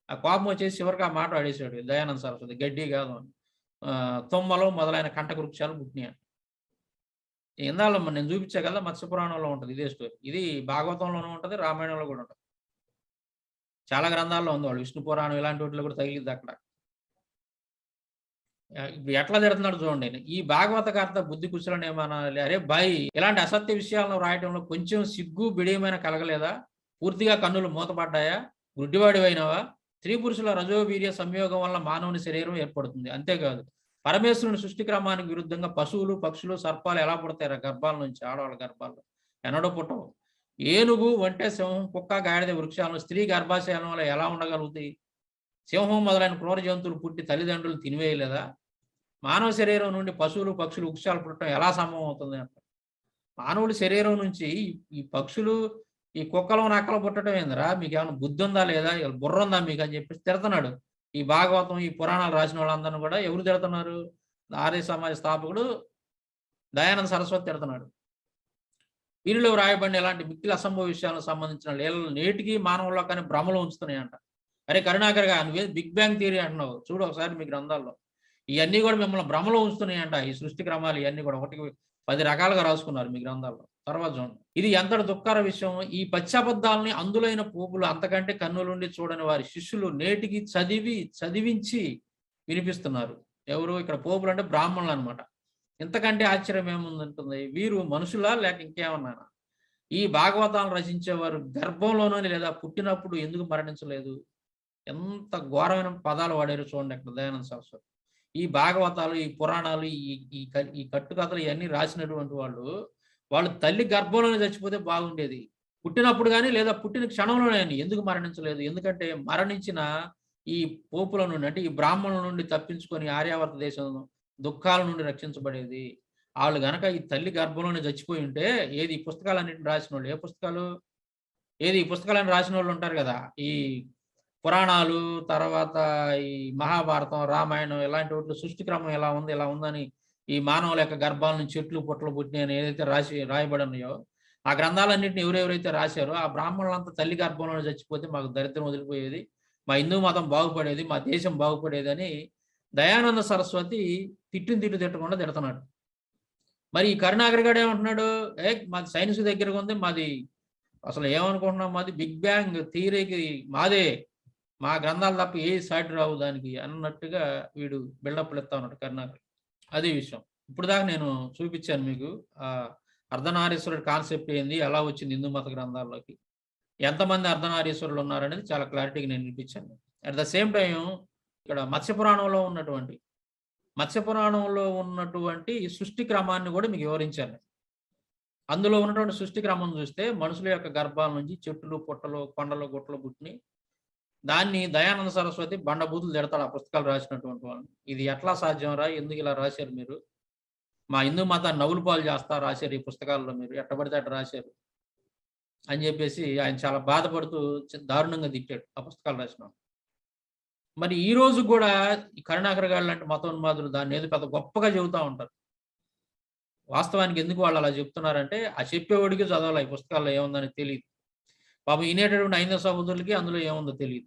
ఆ కోపం వచ్చేసి చివరికి ఆ మాట వాడేసాడు దయానంద సరస్వతి, గడ్డి కాదు అని. తుమ్మలు మొదలైన కంటక వృక్షాలు పుట్టినాయి. ఇందాలో నేను చూపించా కదా, మత్స్య పురాణంలో ఉంటది ఇదే స్టోరీ. ఇది భాగవతంలోనూ ఉంటది, రామాయణంలో కూడా ఉంటది. చాలా గ్రంథాల్లో ఉంది. వాళ్ళు విష్ణు పురాణం ఇలాంటి వాటిలో కూడా తగిలిద్ది అక్కడ. ఇప్పుడు ఎట్లా తిడుతున్నాడు చూడండి. ఈ భాగవతకర్త బుద్ధి కుశలనేమనాలి. అరే భాయ్, ఇలాంటి అసత్య విషయాలను రాయటంలో కొంచెం సిగ్గు బిడియమైన కలగలేదా? పూర్తిగా కన్నులు మూతపడ్డాయా? గుడ్డివాడివైనవా? స్త్రీ పురుషుల రజోవీర్య సంయోగం వల్ల మానవుని శరీరం ఏర్పడుతుంది. అంతేకాదు, పరమేశ్వరుని సృష్టి క్రమానికి విరుద్ధంగా పశువులు, పక్షులు, సర్పాలు ఎలా పుడతాయి గర్భాల నుంచి? ఆడవాళ్ళ గర్భాల్లో ఎన్నడూ పుట్టవు. ఏనుగు, ఒంటె, సింహం, కుక్క, గాడిద వృక్షాలను స్త్రీ గర్భాశయం వల్ల ఎలా ఉండగలుగుతాయి? సింహం మొదలైన క్రూర జంతువులు పుట్టి తల్లిదండ్రులు తినివేయలేదా? మానవ శరీరం నుండి పశువులు, పక్షులు, వృక్షాలు పుట్టడం ఎలా సంభవం అవుతుంది అంటారు. మానవుడి శరీరం నుంచి ఈ పక్షులు, ఈ కుక్కలు, నక్కలు పుట్టడం ఏందిరా? మీకు ఏమైనా బుద్ధి ఉందా లేదా? బుర్ర ఉందా మీకు అని చెప్పేసి తిడుతున్నాడు. ఈ భాగవతం, ఈ పురాణాలు రాసిన వాళ్ళందరినీ కూడా ఎవరు తిడుతున్నారు? ఆర్య సమాజ స్థాపకుడు దయానంద సరస్వతి తిడుతున్నాడు. వీరిలో రాయబడిన ఇలాంటి మిక్కిలి అసంభవ విషయాలకు సంబంధించిన లీలలు నేటికి మానవుల్లో కానీ భ్రమలో ఉంచుతున్నాయంట. అరే కరుణాకర్ గా, నువ్వే బిగ్ బ్యాంగ్ థియరీ అంటున్నావు, చూడు ఒకసారి మీ గ్రంథాల్లో. ఇవన్నీ కూడా మిమ్మల్ని భ్రమలో ఉంచుతున్నాయంట. ఈ సృష్టి క్రమాలు ఇవన్నీ కూడా ఒకటికి 10 రకాలుగా రాసుకున్నారు మీ గ్రంథాల్లో. తర్వాత చూడండి, ఇది ఎంతటి దుఃఖకర విషయం. ఈ పశ్చాబద్ధాలని అందులైన పోపులు, అంతకంటే కన్నులుండి చూడని వారి శిష్యులు నేటికి చదివించి వినిపిస్తున్నారు. ఎవరు ఇక్కడ? పోపులు అంటే బ్రాహ్మణులు అనమాట. ఇంతకంటే ఆశ్చర్యం ఏముందంటుంది? వీరు మనుషులా లేక ఇంకేమన్నా? ఈ భాగవతాలను రచించేవారు గర్భంలోనూ లేదా పుట్టినప్పుడు ఎందుకు మరణించలేదు? ఎంత ఘోరమైన పదాలు వాడారు చూడండి అక్కడ దయానంద సరస్వతి. ఈ భాగవతాలు, ఈ పురాణాలు, ఈ కట్టుకథలు ఇవన్నీ రాసినటువంటి వాళ్ళు తల్లి గర్భంలోనే చచ్చిపోతే బాగుండేది. పుట్టినప్పుడు కానీ లేదా పుట్టిన క్షణంలోనే ఎందుకు మరణించలేదు? ఎందుకంటే మరణించిన ఈ పోపుల నుండి, అంటే ఈ బ్రాహ్మణుల నుండి తప్పించుకొని ఆర్యావర్త దేశం దుఃఖాల నుండి రక్షించబడేది. వాళ్ళు గనక ఈ తల్లి గర్భంలోనే చచ్చిపోయి ఉంటే, ఏది ఈ పుస్తకాలన్నింటిని రాసిన వాళ్ళు, ఏ పుస్తకాలు? ఏది ఈ పుస్తకాలను రాసిన వాళ్ళు ఉంటారు కదా, ఈ పురాణాలు, తర్వాత ఈ మహాభారతం, రామాయణం ఇలాంటి వాటిలో సృష్టి క్రమం ఎలా ఉంది, ఇలా ఉందని, ఈ మానవుల యొక్క గర్భాల నుంచి చెట్లు పుట్టలు పుట్టినాయని ఏదైతే రాయబడి ఉన్నాయో, ఆ గ్రంథాలన్నింటిని ఎవరెవరైతే రాశారో ఆ బ్రాహ్మణులంతా తల్లి గర్భంలోనే చచ్చిపోతే మాకు దరిద్రం వదిలిపోయేది, మా హిందూ మతం బాగుపడేది, మా దేశం బాగుపడేది అని దయానంద సరస్వతి తిట్టు తిట్టకుండా తిడుతున్నాడు. మరి ఈ కరుణాకర్ గారు ఏమంటున్నాడు? మాది సైన్స్ దగ్గరగా ఉంది, మాది అసలు ఏమనుకుంటున్నాం, మాది బిగ్ బ్యాంగ్ థియరీకి మాదే, మా గ్రంథాలు తప్ప ఏ సాటి రావు దానికి అన్నట్టుగా వీడు బిల్డప్లు ఇస్తా ఉన్నాడు కరుణాకర్. అది విషయం. ఇప్పుడు దాకా నేను చూపించాను మీకు అర్ధనారీశ్వరుడు కాన్సెప్ట్ ఏంది, ఎలా వచ్చింది హిందూ మత గ్రంథాల్లోకి, ఎంతమంది అర్ధనారీశ్వరులు ఉన్నారనేది చాలా క్లారిటీగా నేను వినిపించాను. అట్ ద సేమ్ టైం ఇక్కడ మత్స్యపురాణంలో ఉన్నటువంటి సృష్టి క్రమాన్ని కూడా మీకు వివరించాను. అందులో ఉన్నటువంటి సృష్టి క్రమం చూస్తే మనుషుల యొక్క గర్భాల నుంచి చెట్లు, పుట్టలు, కొండలు, గుట్టలు పుట్టిని, దాన్ని దయానంద సరస్వతి బండబూతులు తిడతాడు ఆ పుస్తకాలు రాసినటువంటి వాళ్ళని. ఇది ఎట్లా సాధ్యం రా? ఎందుకు ఇలా రాశారు మీరు? మా హిందూ మతాన్ని నవ్వులు పాలు చేస్తా రాశారు ఈ పుస్తకాల్లో, మీరు ఎట్టబడితే అట్ట రాశారు అని చెప్పేసి ఆయన చాలా బాధపడుతూ దారుణంగా తిట్టాడు ఆ పుస్తకాలు రాసిన. మరి ఈ రోజు కూడా ఈ కరుణాకర్ గారు లాంటి మతోన్మాదులు దాన్ని ఏదో పెద్ద గొప్పగా చెబుతూ ఉంటారు. వాస్తవానికి ఎందుకు వాళ్ళు అలా చెప్తున్నారంటే, ఆ చెప్పేవాడికి చదవాలి ఈ పుస్తకాల్లో ఏముందని తెలియదు. పాపం వినేటటువంటి హైందవ సహోదరులకి అందులో ఏముందో తెలియదు.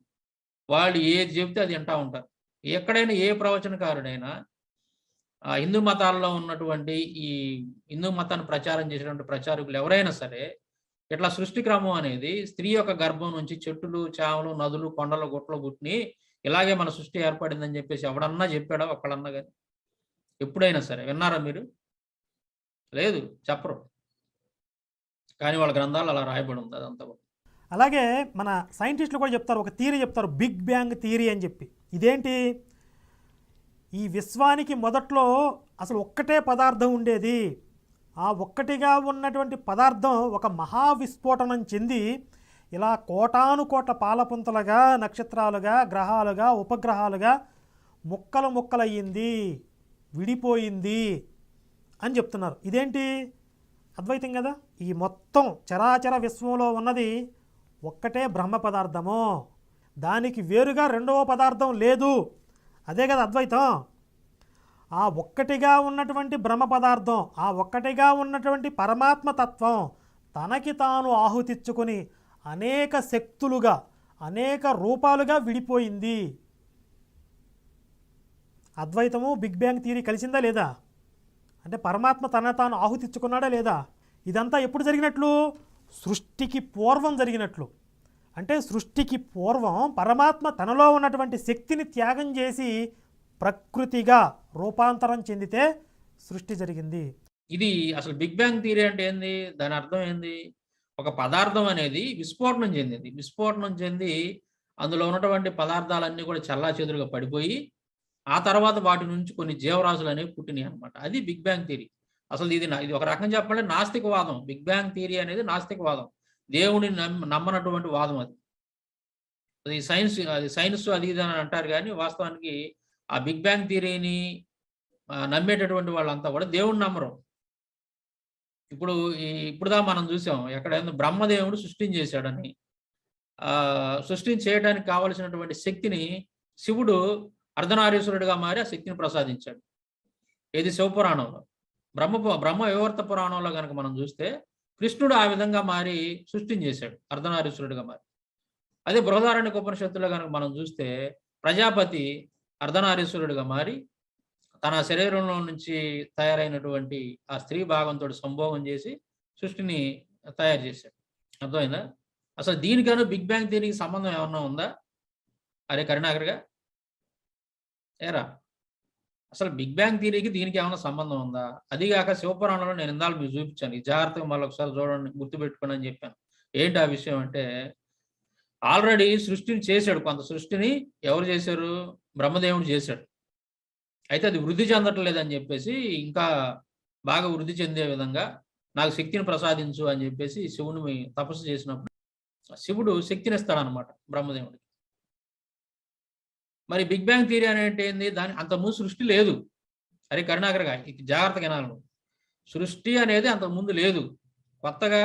వాళ్ళు ఏది చెబితే అది వింటా ఉంటారు. ఎక్కడైనా ఏ ప్రవచనకారుడైనా హిందూ మతాల్లో ఉన్నటువంటి ఈ హిందూ మతాన్ని ప్రచారం చేసేటువంటి ప్రచారకులు ఎవరైనా సరే, ఇట్లా సృష్టి క్రమం అనేది స్త్రీ యొక్క గర్భం నుంచి చెట్టులు, చామలు, నదులు, కొండలు, గుట్టలు పుట్టిని ఇలాగే మన సృష్టి ఏర్పడిందని చెప్పేసి ఎవడన్నా చెప్పాడా? ఒక్కడన్నా కానీ ఎప్పుడైనా సరే విన్నారా మీరు? లేదు, చెప్పరు. కానీ వాళ్ళ గ్రంథాలు అలా రాయబడి ఉంది అదంతా. అలాగే మన సైంటిస్టులు కూడా చెప్తారు, ఒక థియరీ చెప్తారు, బిగ్ బ్యాంగ్ థియరీ అని చెప్పి. ఇదేంటి? ఈ విశ్వానికి మొదట్లో అసలు ఒక్కటే పదార్థం ఉండేది. ఆ ఒక్కటిగా ఉన్నటువంటి పదార్థం ఒక మహావిస్ఫోటనం చెంది ఇలా కోటాను కోట్ల పాలపుంతలుగా, నక్షత్రాలుగా, గ్రహాలుగా, ఉపగ్రహాలుగా ముక్కలయ్యింది, విడిపోయింది అని చెప్తున్నారు. ఇదేంటి? అద్వైతం కదా. ఈ మొత్తం చరాచర విశ్వంలో ఉన్నది ఒక్కటే బ్రహ్మ పదార్థము, దానికి వేరుగా రెండవ పదార్థం లేదు. అదే కదా అద్వైతం. ఆ ఒక్కటిగా ఉన్నటువంటి బ్రహ్మ పదార్థం, ఆ ఒక్కటిగా ఉన్నటువంటి పరమాత్మ తత్వం తనకి తాను ఆహుతిచ్చుకొని అనేక శక్తులుగా, అనేక రూపాలుగా విడిపోయింది. అద్వైతము బిగ్ బ్యాంగ్ థియరీ కలిసిందా లేదా? అంటే పరమాత్మ తన తాను ఆహుతిచ్చుకున్నాడా లేదా? ఇదంతా ఎప్పుడు జరిగినట్లు? సృష్టికి పూర్వం జరిగినట్లు. అంటే సృష్టికి పూర్వం పరమాత్మ తనలో ఉన్నటువంటి శక్తిని త్యాగం చేసి ప్రకృతిగా రూపాంతరం చెందితే సృష్టి జరిగింది. ఇది అసలు బిగ్ బ్యాంగ్ థియరీ అంటే ఏంది? దాని అర్థం ఏంది? ఒక పదార్థం అనేది విస్ఫోటనం చెందింది. విస్ఫోటనం చెంది అందులో ఉన్నటువంటి పదార్థాలన్నీ కూడా చెల్లాచెదురుగా పడిపోయి, ఆ తర్వాత వాటి నుంచి కొన్ని జీవరాశులు అనేవి పుట్టినాయి అనమాట. అది బిగ్ బ్యాంగ్ థియరీ. అసలు ఇది ఒక రకంగా చెప్పాలంటే నాస్తికవాదం. బిగ్ బ్యాంగ్ థియరీ అనేది నాస్తికవాదం. దేవుడిని నమ్మనటువంటి వాదం అది. అది సైన్స్ అది ఇది అని అంటారు కానీ వాస్తవానికి ఆ బిగ్ బ్యాంగ్ థియరీని నమ్మేటటువంటి వాళ్ళంతా కూడా దేవుడిని నమ్మరు. ఇప్పుడుదా మనం చూసాం ఎక్కడైనా బ్రహ్మదేవుడు సృష్టించేశాడని. సృష్టిని చేయడానికి కావలసినటువంటి శక్తిని శివుడు అర్ధనారీశ్వరుడిగా మారి ఆ శక్తిని ప్రసాదించాడు. ఏది శివపురాణంలో. బ్రహ్మ వివర్త పురాణంలో కనుక మనం చూస్తే కృష్ణుడు ఆ విధంగా మారి సృష్టించేశాడు అర్ధనారీశ్వరుడిగా మారి. అదే బృహదారణ్యక ఉపనిషత్తులో కనుక మనం చూస్తే ప్రజాపతి అర్ధనారీశ్వరుడిగా మారి తన శరీరంలో నుంచి తయారైనటువంటి ఆ స్త్రీ భాగంతో సంభోగం చేసి సృష్టిని తయారు చేశాడు. అర్థమైందా? అసలు దీనికన్నా బిగ్ బ్యాంగ్ థియరీకి సంబంధం ఏమన్నా ఉందా? అరే కరుణాకర్గా ఏరా, అసలు బిగ్ బ్యాంగ్ థియరీకి దీనికి ఏమైనా సంబంధం ఉందా? అదిగాక శివపురాణంలో నేను ఇందాక మీకు చూపించాను. ఈ జాగ్రత్తగా మళ్ళీ ఒకసారి చూడండి, గుర్తుపెట్టుకోండి అని చెప్పాను. ఏంటి ఆ విషయం అంటే, ఆల్రెడీ సృష్టిని చేశాడు. కొంత సృష్టిని ఎవరు చేశారు? బ్రహ్మదేవుడు చేశాడు. అయితే అది వృద్ధి చెందటం లేదని చెప్పేసి ఇంకా బాగా వృద్ధి చెందే విధంగా నాకు శక్తిని ప్రసాదించు అని చెప్పేసి శివుని తపస్సు చేసినప్పుడు శివుడు శక్తిని ఇస్తాడనమాట బ్రహ్మదేవుడికి. మరి బిగ్ బ్యాంగ్ థియరీ అనేది ఏంది? దాని అంతకుముందు సృష్టి లేదు. అరే కరుణాకర్గా జాగ్రత్తగా వినాలి. సృష్టి అనేది అంతకుముందు లేదు. కొత్తగా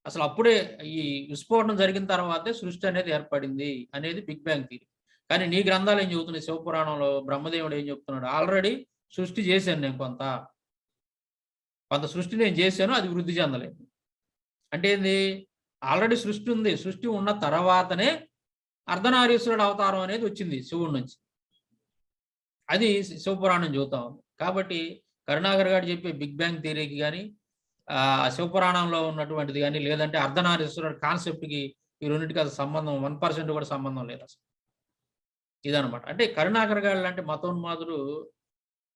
అసలు అప్పుడే ఈ విస్ఫోటనం జరిగిన తర్వాతే సృష్టి అనేది ఏర్పడింది అనేది బిగ్ బ్యాంగ్ థియరీ. కానీ నీ గ్రంథాలు ఏం చెబుతున్నాయి? శివపురాణంలో బ్రహ్మదేవుడు ఏం చెప్తున్నాడు? ఆల్రెడీ సృష్టి చేశాను నేను, కొంత సృష్టి నేను చేశాను, అది వృద్ధి చెందలేదు. అంటే ఏంది? ఆల్రెడీ సృష్టి ఉంది. సృష్టి ఉన్న తర్వాతనే అర్ధనారీశ్వరుడు అవతారం అనేది వచ్చింది శివుడి నుంచి. అది శివపురాణం చెబుతా ఉంది. కాబట్టి కరుణాకర్ గారు చెప్పే బిగ్ బ్యాంగ్ థియరీకి కానీ శివపురాణంలో ఉన్నటువంటిది కానీ లేదంటే అర్ధనారీశ్వరుడు కాన్సెప్ట్కి ఈ రెండింటికి అసలు సంబంధం 1% కూడా సంబంధం లేదు అసలు. ఇదనమాట. అంటే కరుణాకర్ గారు లాంటి మతోన్మాదులు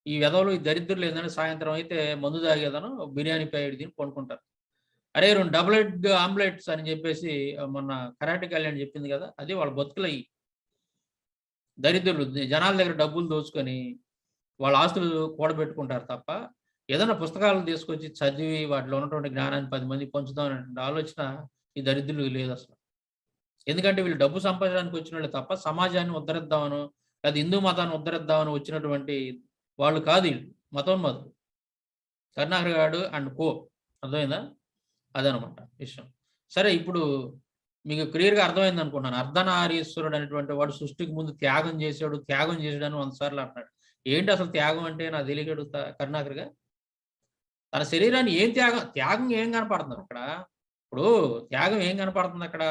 ఈ వెధవలు, ఈ దరిద్రులు ఏంటంటే సాయంత్రం అయితే మందు తాగేదను బిర్యానీ ప్యాకెట్ తిని కొనుక్కుంటారు. అరే 2 డబుల్ ఎగ్ ఆమ్లెట్స్ అని చెప్పేసి మొన్న కరాటే కళ్యాణ్ చెప్పింది కదా, అది వాళ్ళ బతుకులయ్యి దరిద్రులు జనాల దగ్గర డబ్బులు దోచుకొని వాళ్ళ ఆస్తులు కూడబెట్టుకుంటారు తప్ప ఏదైనా పుస్తకాలు తీసుకొచ్చి చదివి వాటిలో ఉన్నటువంటి జ్ఞానాన్ని 10 మందికి పంచుదాం అనే ఆలోచన ఈ దరిద్రులు లేదు అసలు. ఎందుకంటే వీళ్ళు డబ్బు సంపాదించడానికి వచ్చిన వాళ్ళు తప్ప సమాజాన్ని ఉద్ధరిద్దామను లేదా హిందూ మతాన్ని ఉద్ధరిద్దామని వచ్చినటువంటి వాళ్ళు కాదు వీళ్ళు మతోన్మతులు. కరుణాకర్ గారు అండ్ కో. అర్థమైందా? అదనమాట విషయం. సరే, ఇప్పుడు మీకు క్లియర్గా అర్థమైంది అనుకుంటున్నాను. అర్ధనారీశ్వరుడు అనేటువంటి వాడు సృష్టికి ముందు త్యాగం చేశాడు అని 100 సార్లు అంటున్నాడు. ఏంటి అసలు త్యాగం అంటే? నాకు తెలియగడుగుతా కరుణాకర్గా. తన శరీరాన్ని త్యాగం ఏం కనపడుతుంది అక్కడ? ఇప్పుడు త్యాగం ఏం కనపడుతుంది అక్కడ?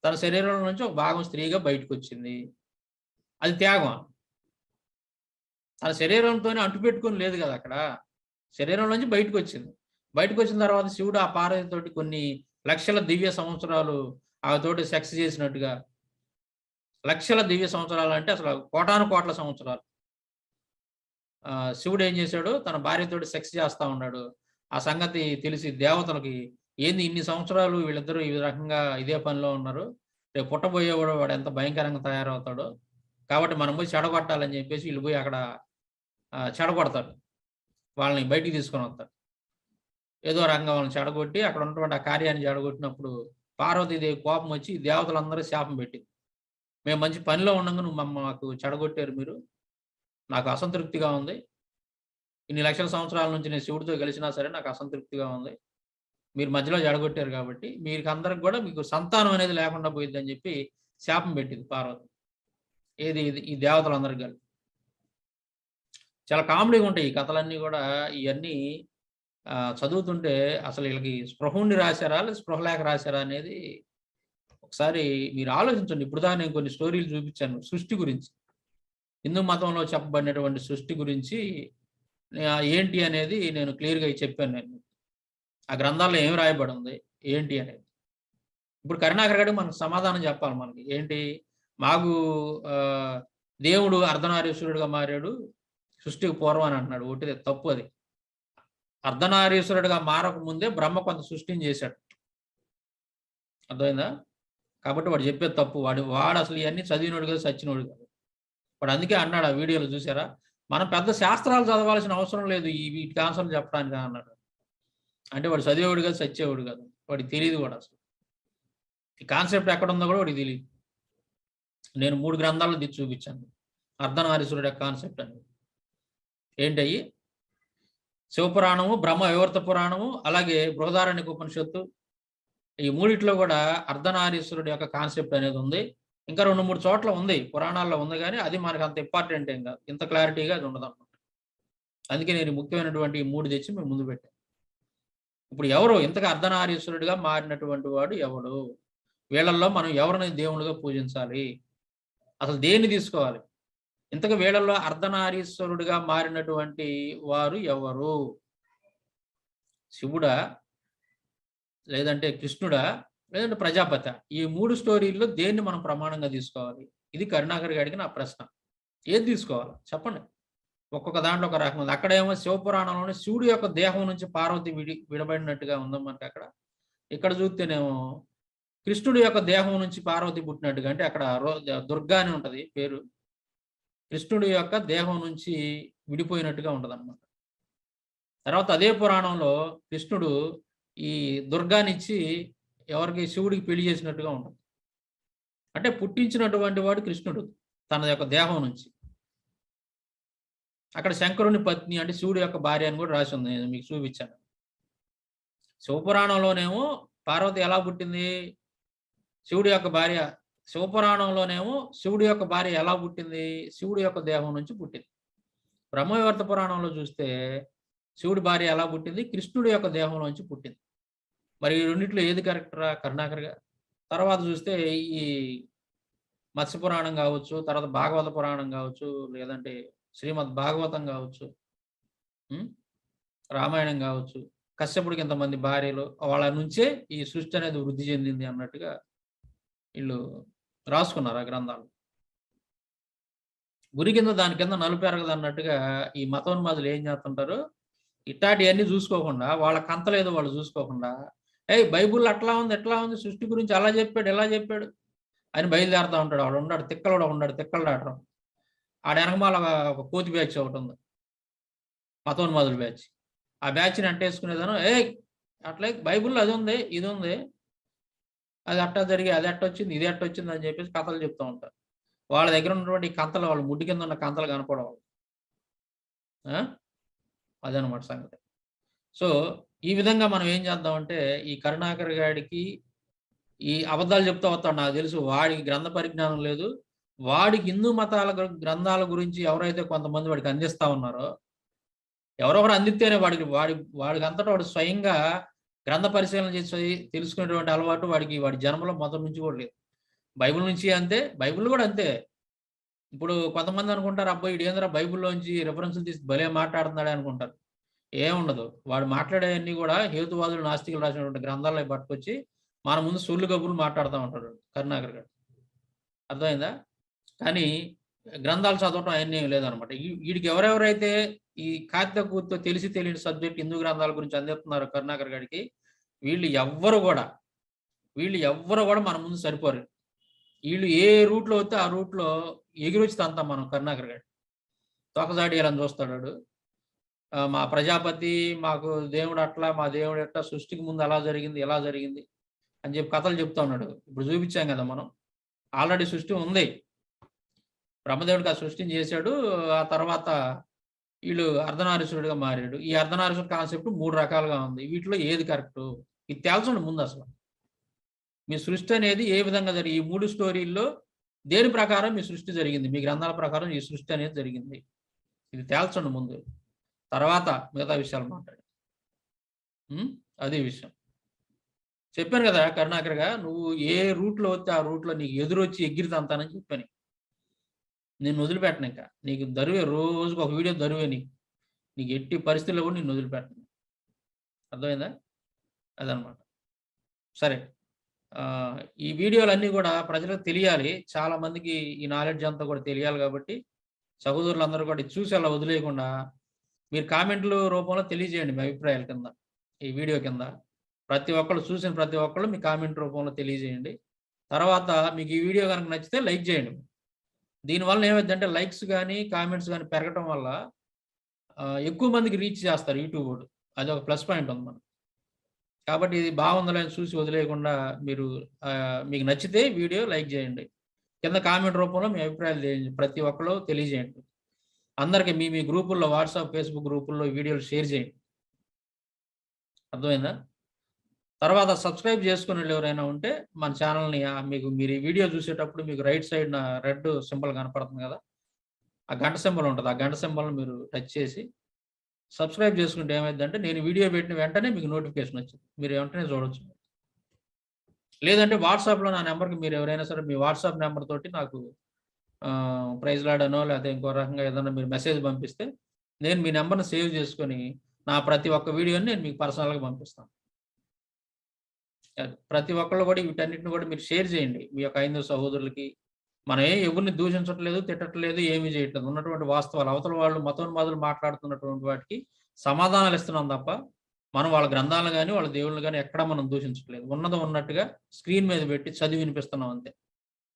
తన శరీరంలో నుంచి ఒక భాగం స్త్రీగా బయటకు వచ్చింది, అది త్యాగం. తన శరీరంతోనే అంటుపెట్టుకొని లేదు కదా అక్కడ. శరీరం నుంచి బయటకు వచ్చింది. బయటకు వచ్చిన తర్వాత శివుడు ఆ పార్వతితోటి కొన్ని లక్షల దివ్య సంవత్సరాలు ఆమెతోటి సెక్స్ చేసినట్టుగా. లక్షల దివ్య సంవత్సరాలు అంటే అసలు కోటాను సంవత్సరాలు శివుడు ఏం చేశాడు? తన భార్యతోటి సెక్స్ చేస్తా ఉన్నాడు. ఆ సంగతి తెలిసి దేవతలకి, ఏంది ఇన్ని సంవత్సరాలు వీళ్ళిద్దరూ ఈ రకంగా ఇదే పనిలో ఉన్నారు, రేపు పుట్టబోయేవాడు వాడు ఎంత భయంకరంగా తయారవుతాడో, కాబట్టి మనం పోయి చెడగొట్టాలని చెప్పేసి వీళ్ళు పోయి అక్కడ చెడగొడతాడు. వాళ్ళని బయటికి తీసుకొని వస్తాడు. ఏదో రకంగా వాళ్ళని చెడగొట్టి అక్కడ ఉన్నటువంటి ఆ కార్యాన్ని చెడగొట్టినప్పుడు పార్వతీదేవి కోపం వచ్చి దేవతలందరూ శాపం పెట్టింది. మేము మంచి పనిలో ఉండగా నువ్వు మాకు చెడగొట్టారు మీరు, నాకు అసంతృప్తిగా ఉంది. ఇన్ని లక్షల సంవత్సరాల నుంచి నేను శివుడితో కలిసినా సరే నాకు అసంతృప్తిగా ఉంది. మీరు మధ్యలో చెడగొట్టారు కాబట్టి మీకు అందరికి కూడా మీకు సంతానం అనేది లేకుండా పోయిద్దని చెప్పి శాపం పెట్టింది పార్వతి. ఈ దేవతలందరికీ కలిపి. చాలా కామెడీగా ఉంటాయి ఈ కథలన్నీ కూడా. ఇవన్నీ చదువుతుంటే అసలు వీళ్ళకి స్పృహ ఉండి రాశారా లేదా స్పృహ లేక రాశారా అనేది ఒకసారి మీరు ఆలోచించండి. ఇప్పుడు దాకా నేను కొన్ని స్టోరీలు చూపించాను సృష్టి గురించి. హిందూ మతంలో చెప్పబడినటువంటి సృష్టి గురించి ఏంటి అనేది నేను క్లియర్‌గా చెప్పాను నేను. ఆ గ్రంథాల్లో ఏం రాయబడి ఉంది? ఏంటి అనేది. ఇప్పుడు కరుణాకర్ గారు మనకు సమాధానం చెప్పాలి మనకి. ఏంటి? మాకు ఆహ్, దేవుడు అర్ధనారీశ్వరుడుగా మారాడు సృష్టికి పూర్వం అని అంటున్నాడు. ఒట్టిదే తప్పు అది. అర్ధనారీశ్వరుడుగా మారక ముందే బ్రహ్మ కొంత సృష్టిని చేశాడు. అర్థమైందా? కాబట్టి వాడు చెప్పేది తప్పు. వాడసలు ఇయన్నీ చదివినోడు కాదు, సచ్చినోడు కాదు. వాడు అందుకే అన్నాడు ఆ వీడియోలో చూసారా? మనం పెద్ద శాస్త్రాలు చదవాల్సిన అవసరం లేదు వీటికి ఆన్సర్‌లు చెప్పడానికి అన్నాడు. అంటే వాడు చదివేవాడు కాదు, సచ్చేవాడు కాదు. వాడికి తెలీదు కూడా అసలు. ఈ కాన్సెప్ట్ ఎక్కడుందో కూడా వాడికి తెలీదు. నేను 3 గ్రంథాల్లో తెచ్చి చూపించాను. అర్ధనారీశ్వరుడు యొక్క కాన్సెప్ట్ అనేది. ఏంటయ్యి? శివపురాణము, బ్రహ్మ వివర్త పురాణము, అలాగే బృహదారణ్యక ఉపనిషత్తు. ఈ మూడిట్లో కూడా అర్ధనారీశ్వరుడు యొక్క కాన్సెప్ట్ అనేది ఉంది. ఇంకా 2, 3 చోట్ల ఉంది. పురాణాల్లో ఉంది గానీ, అది మనకు అంత ఇంపార్టెంట్ ఏం కాదు. ఇంత క్లారిటీగా అది ఉండదన్నమాట. అందుకే నేను ముఖ్యమైనటువంటి ఈ 3 తెచ్చి మీ ముందు పెట్టాను. ఇప్పుడు ఎవరు ఇంతగా అర్ధనారీశ్వరుడిగా మారినటువంటి వాడు ఎవడు? వీళ్ళల్లో మనం ఎవరిని దేవుడుగా పూజించాలి? అసలు దేన్ని తీసుకోవాలి? ఇంతగా వీళ్ళల్లో అర్ధనారీశ్వరుడిగా మారినటువంటి వారు ఎవరు? శివుడా? లేదంటే కృష్ణుడా? లేదంటే ప్రజాపతా? ఈ 3 స్టోరీల్లో దేన్ని మనం ప్రమాణంగా తీసుకోవాలి? ఇది కరుణాకర్ గారికి నా ప్రశ్న. ఏది తీసుకోవాలి? చెప్పండి. ఒక్కొక్క దాంట్లో ఒక రకం ఉంది. అక్కడేమో శివపురాణంలోనే శివుడి యొక్క దేహం నుంచి పార్వతి విడబడినట్టుగా ఉందా మనకి అక్కడ. ఇక్కడ చూస్తేనేమో కృష్ణుడి యొక్క దేహం నుంచి పార్వతి పుట్టినట్టుగా, అంటే అక్కడ దుర్గా అని ఉంటది పేరు. కృష్ణుడి యొక్క దేహం నుంచి విడిపోయినట్టుగా ఉంటదన్నమాట. తర్వాత అదే పురాణంలో కృష్ణుడు ఈ దుర్గానిచ్చి ఎవరికి శివుడికి పెళ్లి చేసినట్టుగా ఉంటుంది. అంటే పుట్టించినటువంటి వాడు కృష్ణుడు తన యొక్క దేహం నుంచి. అక్కడ శంకరుని పత్ని అంటే శివుడి యొక్క భార్య అని కూడా రాసి ఉంది. నేను మీకు చూపించాను. శివపురాణంలోనేమో పార్వతి ఎలా పుట్టింది? శివుడి యొక్క భార్య. శివపురాణంలోనేమో శివుడి యొక్క భార్య ఎలా పుట్టింది? శివుడి యొక్క దేహం నుంచి పుట్టింది. బ్రహ్మవివర్త పురాణంలో చూస్తే శివుడి భార్య ఎలా పుట్టింది? కృష్ణుడి యొక్క దేహంలోంచి పుట్టింది. మరి ఈ రెండిట్లో ఏది కరెక్టరా కరుణాకర్ గారు? తర్వాత చూస్తే ఈ మత్స్య పురాణం కావచ్చు, తర్వాత భాగవత పురాణం కావచ్చు, లేదంటే శ్రీమద్ భాగవతం కావచ్చు, రామాయణం కావచ్చు, కశ్యపుడికి ఇంతమంది భార్యలు, వాళ్ళ నుంచే ఈ సృష్టి అనేది వృద్ధి చెందింది అన్నట్టుగా వీళ్ళు రాసుకున్నారు ఆ గ్రంథాలు. గురి కింద దాని కింద నలుపెరగదు అన్నట్టుగా ఈ మతోన్మాదులు ఏం చేస్తుంటారు? ఇట్లాంటివన్నీ చూసుకోకుండా, వాళ్ళ కంతలేదో వాళ్ళు చూసుకోకుండా, బైబుల్ అట్లా ఉంది, ఎట్లా ఉంది, సృష్టి గురించి అలా చెప్పాడు, ఎలా చెప్పాడు అని బయలుదేరుతా ఉంటాడు. వాడు ఉన్నాడు తిక్కలోడు, ఉన్నాడు తిక్కలు దాటడం. ఆడ వెనకమాల ఒక కోతి బ్యాచ్ ఒకటి ఉంది, మతోన్మాదుల బ్యాచ్. ఆ బ్యాచ్ని అంటేసుకునేదాను, అట్లా బైబుల్లో అది ఉంది, ఇది ఉంది, అది అట్టా జరిగి, అది ఎట్టొచ్చింది, ఇది ఎట్టొచ్చింది అని చెప్పేసి కథలు చెప్తూ ఉంటారు. వాళ్ళ దగ్గర ఉన్నటువంటి కంతలు, వాళ్ళ ముడ్డి కింద ఉన్న కంతలు కనపడవు. అదనమాట సంగతి. సో ఈ విధంగా మనం ఏం చేద్దామంటే, ఈ కరుణాకర్ గాడికి ఈ అబద్ధాలు చెప్తూ వస్తాడు. నాకు తెలుసు వాడికి గ్రంథ పరిజ్ఞానం లేదు. వాడికి హిందూ మతాల గ్రంథాల గురించి ఎవరైతే కొంతమంది వాడికి అందిస్తా ఉన్నారో, ఎవరొకరు అందిస్తేనే వాడికి అంతటా వాడు స్వయంగా గ్రంథ పరిశీలన చేసి తెలుసుకునేటువంటి అలవాటు వాడి జన్మలో మొదటి నుంచి కూడా లేదు. బైబిల్ నుంచి అంతే, బైబిల్ కూడా అంతే. ఇప్పుడు కొంతమంది అనుకుంటారు, అబ్బాయి ఇదేంద్రా బైబిల్లోంచి రిఫరెన్స్‌లు తీసి భలే మాట్లాడుతున్నాడే అనుకుంటారు. ఏముండదు. వాడు మాట్లాడేవన్నీ కూడా హేతువాదులు, నాస్తికులు రాసినటువంటి గ్రంథాల్లో పట్టుకొచ్చి మన ముందు సొల్లు కబుర్లు మాట్లాడుతూ ఉంటాడు కరుణాకర్ గారు. అర్థమైందా? కానీ గ్రంథాలు చదవటం అవన్నీ లేదనమాట. వీడికి ఎవరెవరైతే ఈ కాగితకూరుతో తెలిసి తెలియని సబ్జెక్ట్ హిందూ గ్రంథాల గురించి అందిస్తున్నారు కరుణాకర్ గారికి, వీళ్ళు ఎవ్వరు కూడా మన ముందు సరిపోరు. వీళ్ళు ఏ రూట్లో వస్తే ఆ రూట్లో ఎగిరొచ్చి తంతాం మనం కరుణాకర్ గారు. తోకజాడియాలని చూస్తాడు. మా ప్రజాపతి, మాకు దేవుడు అట్లా, మా దేవుడు ఎట్లా, సృష్టికి ముందు అలా జరిగింది, ఇలా జరిగింది అని చెప్పి కథలు చెప్తా ఉన్నాడు. ఇప్పుడు చూపించాం కదా మనం. ఆల్రెడీ సృష్టి ఉంది. బ్రహ్మదేవుడికి ఆ సృష్టిని చేశాడు. ఆ తర్వాత వీళ్ళు అర్ధనారీశ్వరుడిగా మారాడు. ఈ అర్ధనారీశ్వరుడు కాన్సెప్ట్ 3 రకాలుగా ఉంది. వీటిలో ఏది కరెక్టు? ఇది తేల్చండి ముందు అసలు. మీ సృష్టి అనేది ఏ విధంగా జరిగింది? ఈ 3 స్టోరీల్లో దేని ప్రకారం మీ సృష్టి జరిగింది? మీ గ్రంథాల ప్రకారం ఈ సృష్టి అనేది జరిగింది. ఇది తేల్చండి ముందు. తర్వాత మిగతా విషయాలు మాట్లాడి. అదే విషయం. చెప్పాను కదా కరుణాకర్గా, నువ్వు ఏ రూట్లో వస్తే ఆ రూట్లో నీకు ఎదురొచ్చి ఎగిరి తంతానని చెప్పాను. నేను వదిలిపెట్టను ఇంకా. నీకు దరువే, రోజుకు ఒక వీడియో దరువే నీకు. నీకు ఎట్టి పరిస్థితుల్లో కూడా నిన్ను వదిలిపెట్టను. అర్థమైందా? అదనమాట. సరే. ఈ వీడియోలన్నీ కూడా ప్రజలకు తెలియాలి. చాలా మందికి ఈ నాలెడ్జ్ అంతా కూడా తెలియాలి కాబట్టి, సహోదరులందరూ కూడా ఇది చూసి అలా వదిలేయకుండా మీరు కామెంట్‌లు రూపంలో తెలియజేయండి మీ అభిప్రాయాల కింద. ఈ వీడియో కింద. ప్రతి ఒక్కళ్ళు చూసిన ప్రతి ఒక్కళ్ళు మీ కామెంట్ రూపంలో తెలియజేయండి. తర్వాత మీకు ఈ వీడియో గనుక నచ్చితే లైక్ చేయండి. దీనివల్ల ఏమైద్దంటే లైక్స్ గాని, కామెంట్స్ గాని పెరగటం వల్ల ఎక్కువ మందికి రీచ్ చేస్తారు యూట్యూబోడు. అదొక ప్లస్ పాయింట్ ఉంది మనకు. కాబట్టి ఇది బాగుందిలే అని చూసి వదిలేయకుండా మీరు మీకు నచ్చితే వీడియో లైక్ చేయండి. కింద కామెంట్ రూపంలో మీ అభిప్రాయాలు ప్రతి ఒక్కళ్ళు తెలియజేయండి. అందరికి మీ గ్రూపుల్లో, వాట్సాప్, ఫేస్‌బుక్ గ్రూపుల్లో ఈ వీడియోలు షేర్ చేయండి. అర్థమైందా? తర్వాత సబ్స్క్రైబ్ చేసుకునేవాళ్ళు ఎవరైనా ఉంటే మన ఛానల్‌ని మీరు ఈ వీడియో చూసేటప్పుడు మీకు రైట్ సైడ్‌న రెడ్ సింబల్ కనపడుతుంది కదా! ఆ గంట సింబల్ ఉంటది. ఆ గంట సింబల్‌ని మీరు టచ్ చేసి సబ్స్క్రైబ్ చేసుకుంటే ఏమైద్దంటే నేను వీడియో పెట్టిన వెంటనే మీకు నోటిఫికేషన్ వచ్చింది. మీరు వెంటనే చూడొచ్చు. లేదంటే వాట్సాప్‌లో నా నంబర్‌కి మీరు ఎవరైనా సరే మీ వాట్సాప్ నంబర్ తోటి నాకు ప్రైజ్ లార్డ్ అనో లేకపోతే ఇంకో రకంగా ఏదన్నా మీరు మెసేజ్ పంపిస్తే నేను మీ నంబర్‌ని సేవ్ చేసుకొని నా ప్రతి ఒక్క వీడియోని నేను మీకు పర్సనల్‌గా పంపిస్తాను. ప్రతి ఒక్కళ్ళు కూడా వీటన్నిటిని కూడా మీరు షేర్ చేయండి. మీ యొక్క హైందవ సహోదరులకి. మనం ఎవరిని దూషించట్లేదు, తిట్టట్లేదు, ఏమీ చేయట్లేదు. ఉన్నటువంటి వాస్తవాలు అవతల వాళ్ళు మతోన్మాదులు మాట్లాడుతున్నటువంటి వాటికి సమాధానాలు ఇస్తున్నాం తప్ప, మనం వాళ్ళ గ్రంథాలను గాని, వాళ్ళ దేవుళ్ళని గాని ఎక్కడా మనం దూషించట్లేదు. ఉన్నది ఉన్నట్టుగా స్క్రీన్ మీద పెట్టి చదివి వినిపిస్తున్నాం అంతే.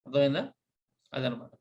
అర్థమైందా? అదనమాట.